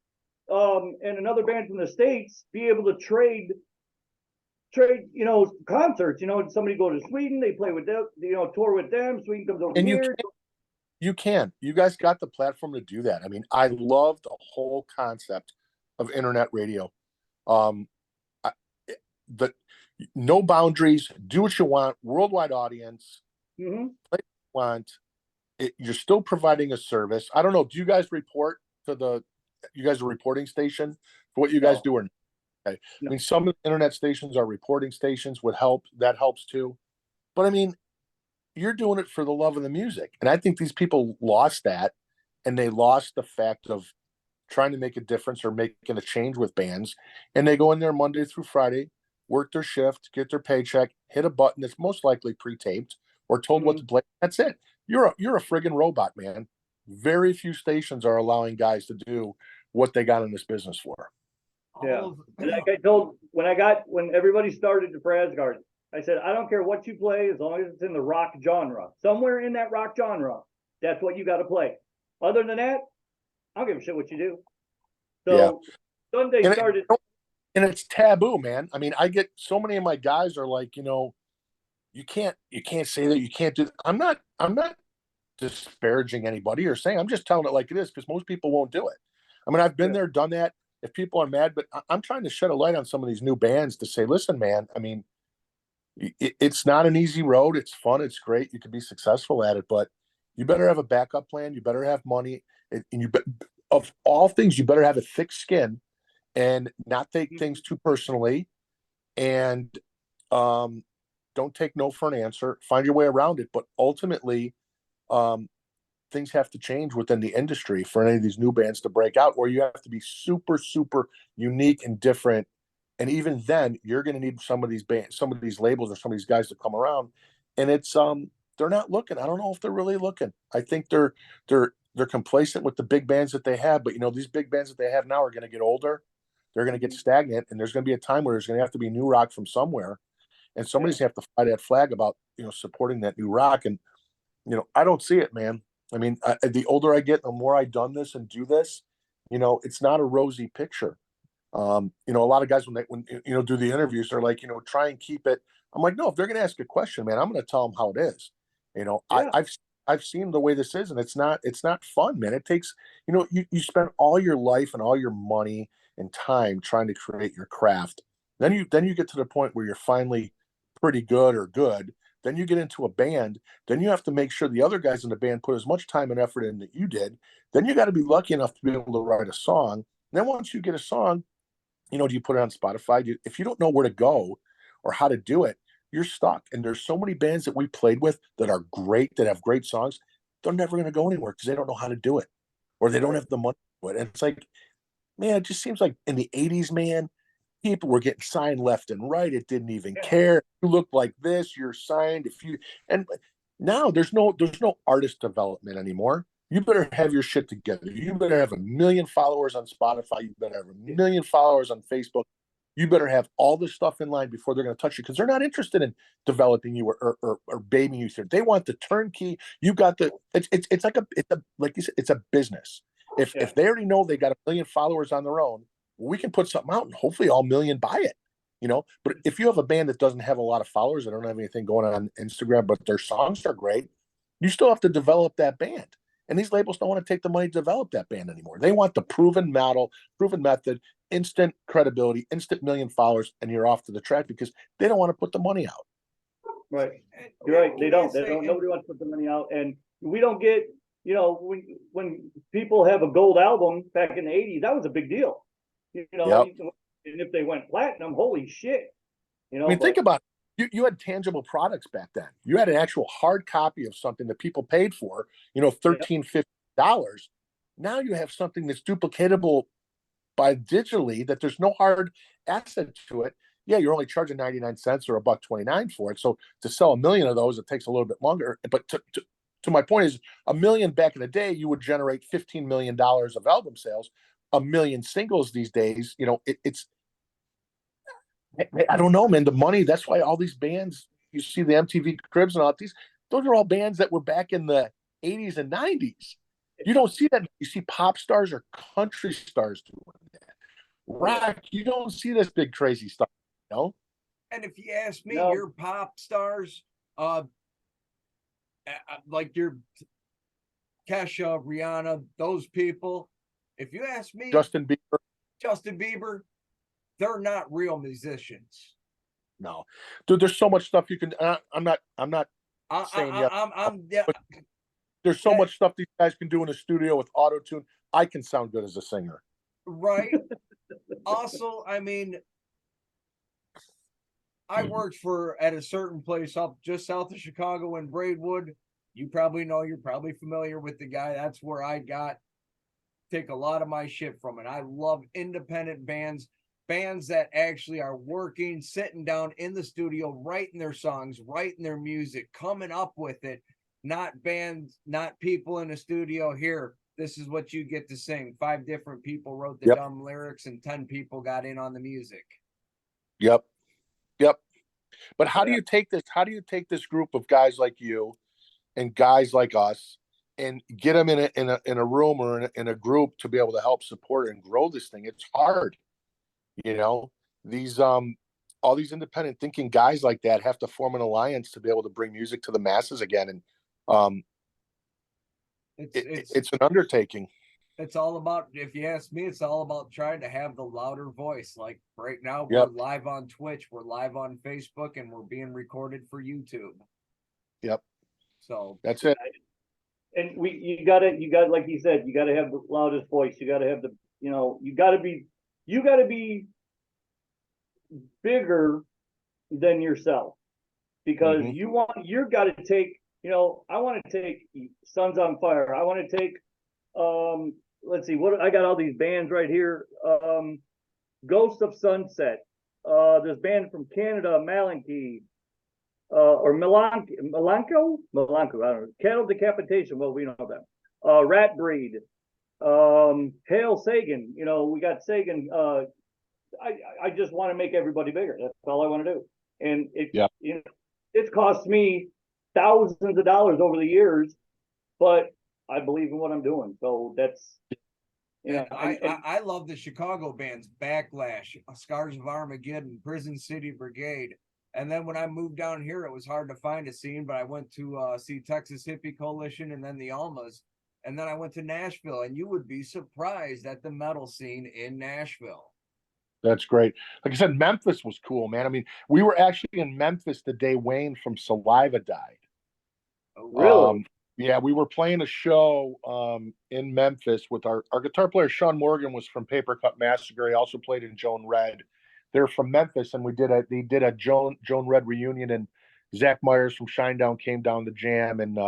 and another band from the States be able to trade, you know, concerts, you know, somebody go to Sweden, they play with them, you know, tour with them, Sweden comes over and here. You guys got the platform to do that. I mean, I love the whole concept of internet radio. No boundaries, do what you want, worldwide audience, play what you want. You're still providing a service. I don't know. Do you guys report to you guys a reporting station for what you guys do? Or okay. No. I mean, some of the internet stations are reporting stations. That helps too. But I mean, you're doing it for the love of the music. And I think these people lost that, and they lost the fact of trying to make a difference or making a change with bands. And they go in there Monday through Friday, work their shift, get their paycheck, hit a button that's most likely pre-taped, or told what to play. That's it. You're a friggin' robot, man. Very few stations are allowing guys to do what they got in this business for. Yeah. And like I told when everybody started for Asgard, I said, I don't care what you play as long as it's in the rock genre. Somewhere in that rock genre, that's what you got to play. Other than that, I don't give a shit what you do. So Sunday and started. And it's taboo, man. I mean, I get so many of my guys are like, you can't say that, you can't do. I'm not disparaging anybody or saying, I'm just telling it like it is, because most people won't do it. I mean, I've been there, done that. If people are mad, but I'm trying to shed a light on some of these new bands to say, listen, man, I mean, it's not an easy road. It's fun. It's great. You can be successful at it, but you better have a backup plan. You better have money, and of all things, you better have a thick skin and not take things too personally, and don't take no for an answer. Find your way around it. But ultimately, things have to change within the industry for any of these new bands to break out, or you have to be super, super unique and different. And even then, you're going to need some of these bands, some of these labels, or some of these guys to come around. And it's they're not looking. I don't know if they're really looking. I think they're complacent with the big bands that they have. But these big bands that they have now are going to get older. They're going to get stagnant, and there's going to be a time where there's going to have to be new rock from somewhere, and somebody's going to have to fly that flag about supporting that new rock. And I don't see it, man. I mean, the older I get, the more I've done this and do this, it's not a rosy picture. A lot of guys when do the interviews, they're like, try and keep it. I'm like, no, if they're going to ask a question, man, I'm going to tell them how it is. I've seen the way this is, and it's not fun, man. It takes, you spend all your life and all your money and time trying to create your craft. Then you get to the point where you're finally pretty good or good. Then you get into a band. Then you have to make sure the other guys in the band put as much time and effort in that you did. Then you got to be lucky enough to be able to write a song. And then once you get a song, do you put it on Spotify? If you don't know where to go or how to do it, you're stuck. And there's so many bands that we played with that are great, that have great songs. They're never going to go anywhere because they don't know how to do it, or they don't have the money to do it. And it's like, man, it just seems like in the 80s, man, people were getting signed left and right. It didn't even care. You look like this, you're signed. And now there's no artist development anymore. You better have your shit together. You better have 1 million followers on Spotify. You better have 1 million followers on Facebook. You better have all this stuff in line before they're going to touch you, because they're not interested in developing you or babying you through. They want the turnkey. You got the. It's like you said, it's a business. If they already know they got 1 million followers on their own, we can put something out and hopefully all 1 million buy it. But if you have a band that doesn't have a lot of followers, they don't have anything going on Instagram, but their songs are great, you still have to develop that band. And these labels don't want to take the money to develop that band anymore. They want the proven model, proven method, instant credibility, instant 1 million followers, and you're off to the track, because they don't want to put the money out. Right. You're right. They don't. Nobody wants to put the money out. And we don't get, when people have a gold album back in the 80s, that was a big deal. And if they went platinum, holy shit. Think about it. You had tangible products back then. You had an actual hard copy of something that people paid for, $13, $15. Now you have something that's duplicatable by digitally, that there's no hard asset to it. Yeah, you're only charging 99 cents or $1.29 for it. So to sell 1 million of those, it takes a little bit longer. But to my point is, 1 million back in the day, you would generate $15 million of album sales. 1 million singles these days, it's I don't know, man. The money, that's why all these bands, you see the MTV Cribs and all these, those are all bands that were back in the 80s and 90s. You don't see that. You see pop stars or country stars doing that. Rock, you don't see this big crazy stuff, And if you ask me, your pop stars, like your Kesha, Rihanna, those people, if you ask me, Justin Bieber, they're not real musicians. No, dude. There's so much stuff you can. I'm not saying there's so much stuff these guys can do in a studio with auto tune. I can sound good as a singer. Right. Also, I mean, I worked at a certain place up just south of Chicago in Braidwood. You probably know, you're probably familiar with the guy. That's where I take a lot of my shit from. And I love independent bands. bands that actually are working, sitting down in the studio, writing their songs, writing their music, coming up with it, not bands, not people in a studio. Here, this is what you get to sing. 5 different people wrote the Yep. dumb lyrics and 10 people got in on the music. Yep. Yep. But how do you take this? How do you take this group of guys like you and guys like us and get them in a room or in a group to be able to help support and grow this thing? It's hard, you know. These all these independent thinking guys like that have to form an alliance to be able to bring music to the masses again, and it's an undertaking. It's all about, if you ask me, it's all about trying to have the louder voice. Like right now, Yep. we're live on Twitch, we're live on Facebook, and we're being recorded for YouTube. Yep. So That's it. And you got like you said, you got to have the loudest voice. You got to have the, you got to be bigger than yourself, because you've got to take, I want to take Sons on Fire. I want to take, let's see, what I got all these bands right here. Ghost of Sunset. This band from Canada, Malanky. Or Milanco, I don't know. Cattle Decapitation. Well, we know them. Rat Breed. Hail Sagan. We got Sagan. I just want to make everybody bigger. That's all I want to do. And it's cost me thousands of dollars over the years, but I believe in what I'm doing. So that's, I love the Chicago bands, Backlash, Scars of Armageddon, Prison City Brigade. And then when I moved down here, it was hard to find a scene, but I went to see Texas Hippie Coalition and then the Almas. And then I went to Nashville, and you would be surprised at the metal scene in Nashville. That's great. Like I said, Memphis was cool, man. I mean, we were actually in Memphis the day Wayne from Saliva died. Oh, really? Yeah, we were playing a show in Memphis with our guitar player, Sean Morgan, was from Paper Cut Massacre. He also played in Joan Red. They're from Memphis, and they did a Joan Red reunion, and Zach Myers from Shinedown came down to jam, and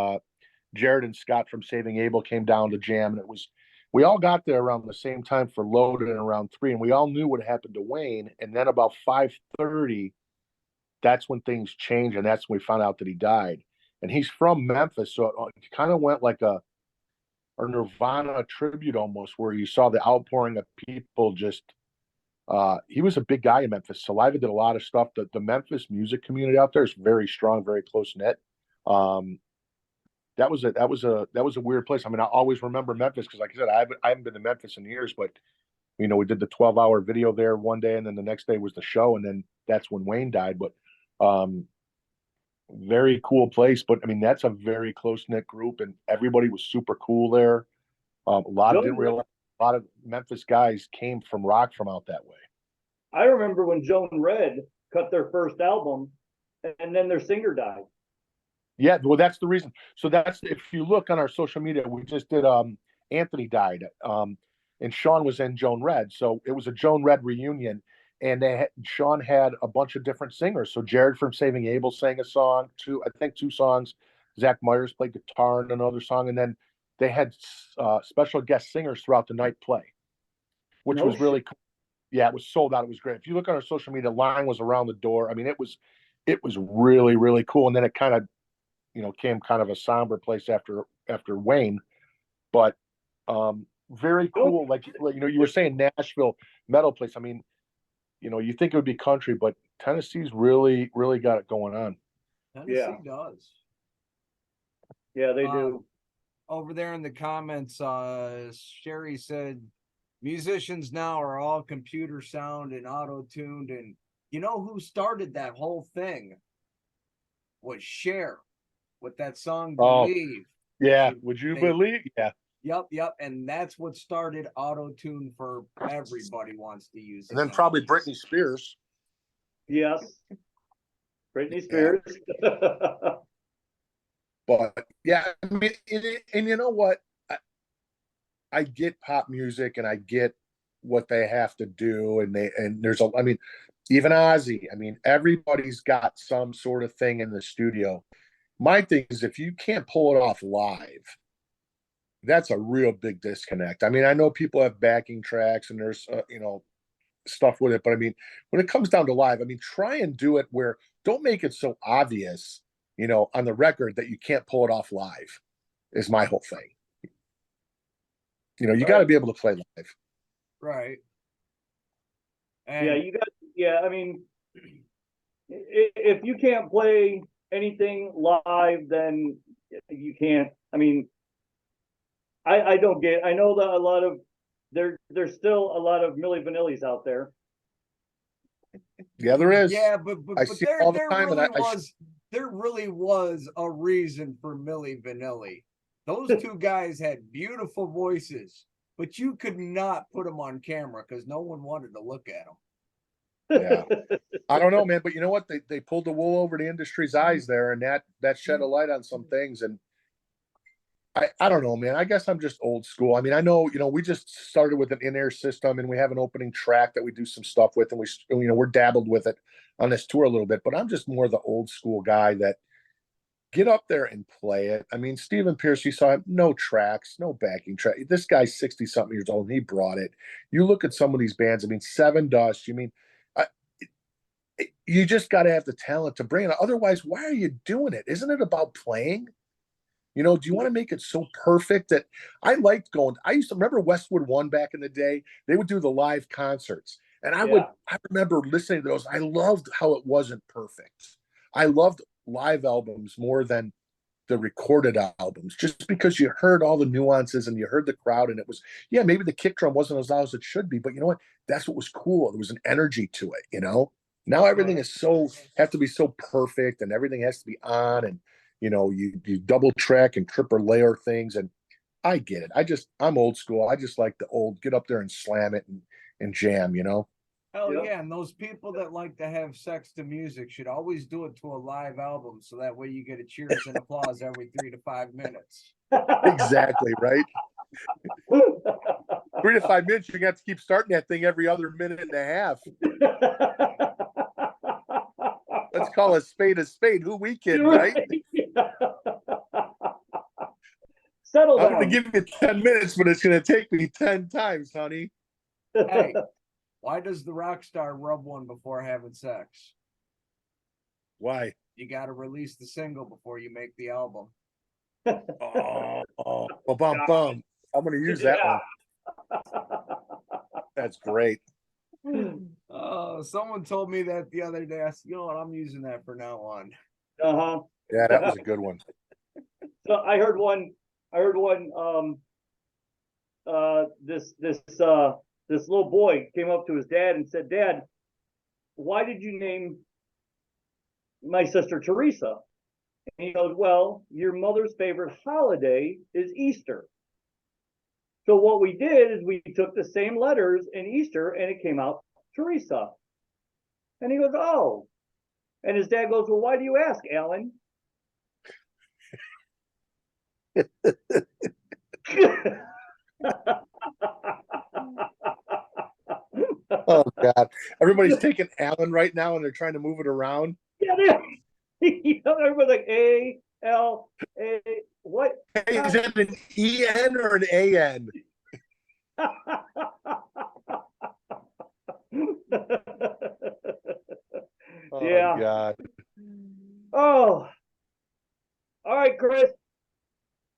Jared and Scott from Saving Abel came down to jam, and we all got there around the same time for Loaded and around 3, and we all knew what happened to Wayne, and then about 5:30, that's when things changed, and that's when we found out that he died. And he's from Memphis, so it kind of went like a Nirvana tribute almost, where you saw the outpouring of people just he was a big guy in Memphis. Saliva did a lot of stuff. The Memphis music community out there is very strong, very close knit. That was a weird place. I mean, I always remember Memphis because, like I said, I haven't been to Memphis in years. But we did the 12-hour video there one day, and then the next day was the show, and then that's when Wayne died. But very cool place. But I mean, that's a very close knit group, and everybody was super cool there. A lot of Memphis guys came from rock from out that way. I remember when Joan Red cut their first album, and then their singer died. Yeah, well, that's the reason. So that's, if you look on our social media, we just did Anthony died, and Sean was in Joan Red, so it was a Joan Red reunion, and Sean had a bunch of different singers. So Jared from Saving Abel sang a song, two songs. Zach Myers played guitar in another song, and then they had special guest singers throughout the night play, which was really cool. Yeah, it was sold out. It was great. If you look on our social media, line was around the door. I mean, it was really, really cool. And then it kind of, came kind of a somber place after Wayne, but very cool. Like you were saying, Nashville metal place. I mean, you think it would be country, but Tennessee's really, really got it going on. Tennessee does. Yeah, they do. Over there in the comments, Sherry said, musicians now are all computer sound and auto-tuned, and you know who started that whole thing was Cher with that song Believe. Yeah, would you believe? Yeah. Yep, and that's what started auto-tune for everybody wants to use it. And then probably Britney Spears. Yes. Britney Spears. Yeah. But yeah, I mean, and you know what? I get pop music and I get what they have to do, and there's I mean, even Ozzy. I mean, everybody's got some sort of thing in the studio. My thing is, if you can't pull it off live, that's a real big disconnect. I mean, I know people have backing tracks, and there's stuff with it. But I mean, when it comes down to live, I mean, try and do it where don't make it so obvious, on the record that you can't pull it off live. Is my whole thing. You got to be able to play live. Right. Yeah, you got. Yeah, I mean, if you can't play anything live, then you can't. I mean, I don't get. I know that a lot of there's still a lot of Milli Vanillis out there. Yeah, there is. Yeah, but I see it all the time, there really was a reason for Milli Vanilli. Those two guys had beautiful voices, but you could not put them on camera because no one wanted to look at them. Yeah, I don't know, man, but you know what? They pulled the wool over the industry's eyes there, and that shed a light on some things. And I don't know, man. I guess I'm just old school. I mean, I know, we just started with an in-air system, and we have an opening track that we do some stuff with, and we're dabbled with it on this tour a little bit. But I'm just more the old school guy that get up there and play it. I mean, Stephen Pierce, you saw him, no tracks, no backing track. This guy's 60 something years old, and he brought it. You look at some of these bands. I mean, Seven Dust. You mean. You just got to have the talent to bring it. Otherwise, why are you doing it? Isn't it about playing? Do you want to make it so perfect that I liked going? I used to remember Westwood One back in the day. They would do the live concerts, and I remember listening to those. I loved how it wasn't perfect. I loved live albums more than the recorded albums, just because you heard all the nuances and you heard the crowd, and it was, maybe the kick drum wasn't as loud as it should be, but you know what? That's what was cool. There was an energy to it, Now everything is have to be so perfect, and everything has to be on, and you double track and triple layer things, and I get it. I'm old school. I just like the old get up there and slam it and jam, Hell yeah, and those people that like to have sex to music should always do it to a live album, so that way you get a cheers and applause every 3 to 5 minutes. Exactly, right? 3 to 5 minutes, you're gonna have to keep starting that thing every other minute and a half. Let's call a spade a spade. Who we kidding, right? Settle down. I'm going to give you 10 minutes, but it's going to take me 10 times, honey. Hey, why does the rock star rub one before having sex? Why? You got to release the single before you make the album. Bum. I'm going to use that one. That's great. Someone told me that the other day. I said, you know what? I'm using that from now on. Yeah, that was a good one. So I heard one. This little boy came up to his dad and said, "Dad, why did you name my sister Teresa?" And he goes, "Well, your mother's favorite holiday is Easter. So what we did is we took the same letters in Easter, and it came out Teresa." And he goes, "Oh." And his dad goes, "Well, why do you ask, Alan?" Oh God! Everybody's taking Alan right now, and they're trying to move it around. Yeah, everybody's like A-L-A. What? Hey, is that an E-N or an A-N? Oh, yeah. God. Oh. All right, Chris.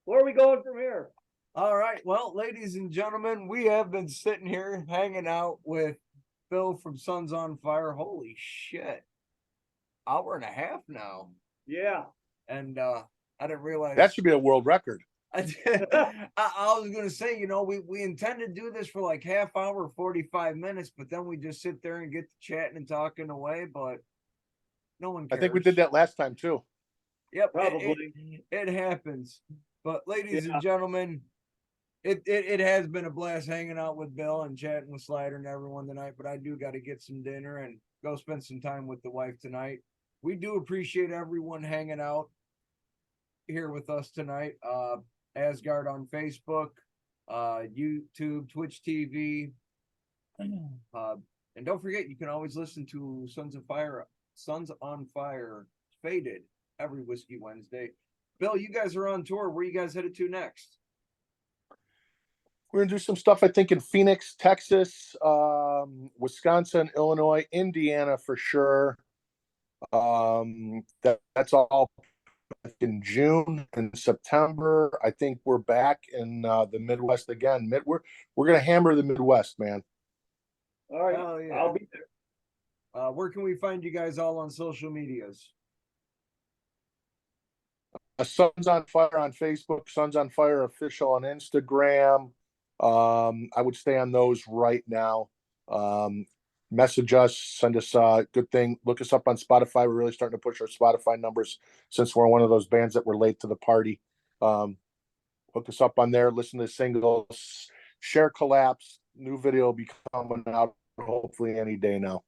Where are we going from here? All right. Well, ladies and gentlemen, we have been sitting here hanging out with Bill from Sons on Fire. Holy shit. Hour and a half now. Yeah. And I didn't realize that should be a world record. I was going to say, we intended to do this for like half hour, 45 minutes, but then we just sit there and get to chatting and talking away, but no one cares. I think we did that last time too. Yep. Probably. It happens. But ladies and gentlemen, it has been a blast hanging out with Bill and chatting with Slider and everyone tonight, but I do got to get some dinner and go spend some time with the wife tonight. We do appreciate everyone hanging out here with us tonight. Asgard on Facebook, YouTube, Twitch TV. And don't forget, you can always listen to Sons on Fire Faded every Whiskey Wednesday. Bill, you guys are on tour. Where you guys headed to next? We're gonna do some stuff, I think, in Phoenix, Texas, Wisconsin, Illinois, Indiana for sure. That's all in June and September. I think we're back in the Midwest again. We're gonna hammer the Midwest, man. All right, Oh, yeah. I'll be there. Where can we find you guys all on social medias? Sons on Fire on Facebook, Sons on Fire official on Instagram. I would stay on those right now. Message us, send us a good thing. Look us up on Spotify. We're really starting to push our Spotify numbers since we're one of those bands that were late to the party. Hook us up on there, listen to singles, share Collapse. New video will be coming out hopefully any day now.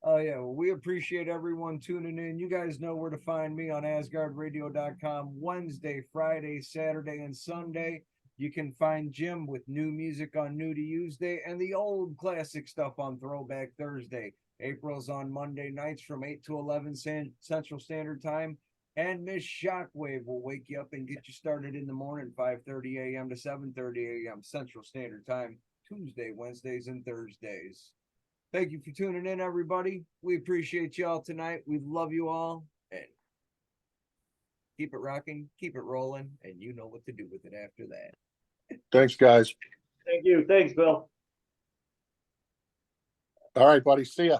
Oh, yeah. Well, we appreciate everyone tuning in. You guys know where to find me on AsgardRadio.com Wednesday, Friday, Saturday, and Sunday. You can find Jim with new music on New to Use Day and the old classic stuff on Throwback Thursday. April's on Monday nights from 8 to 11 Central Standard Time. And Miss Shockwave will wake you up and get you started in the morning, 5:30 a.m. to 7:30 a.m. Central Standard Time, Tuesday, Wednesdays, and Thursdays. Thank you for tuning in, everybody. We appreciate y'all tonight. We love you all. And keep it rocking, keep it rolling, and you know what to do with it after that. Thanks, guys. Thank you. Thanks, Bill. All right, buddy. See ya.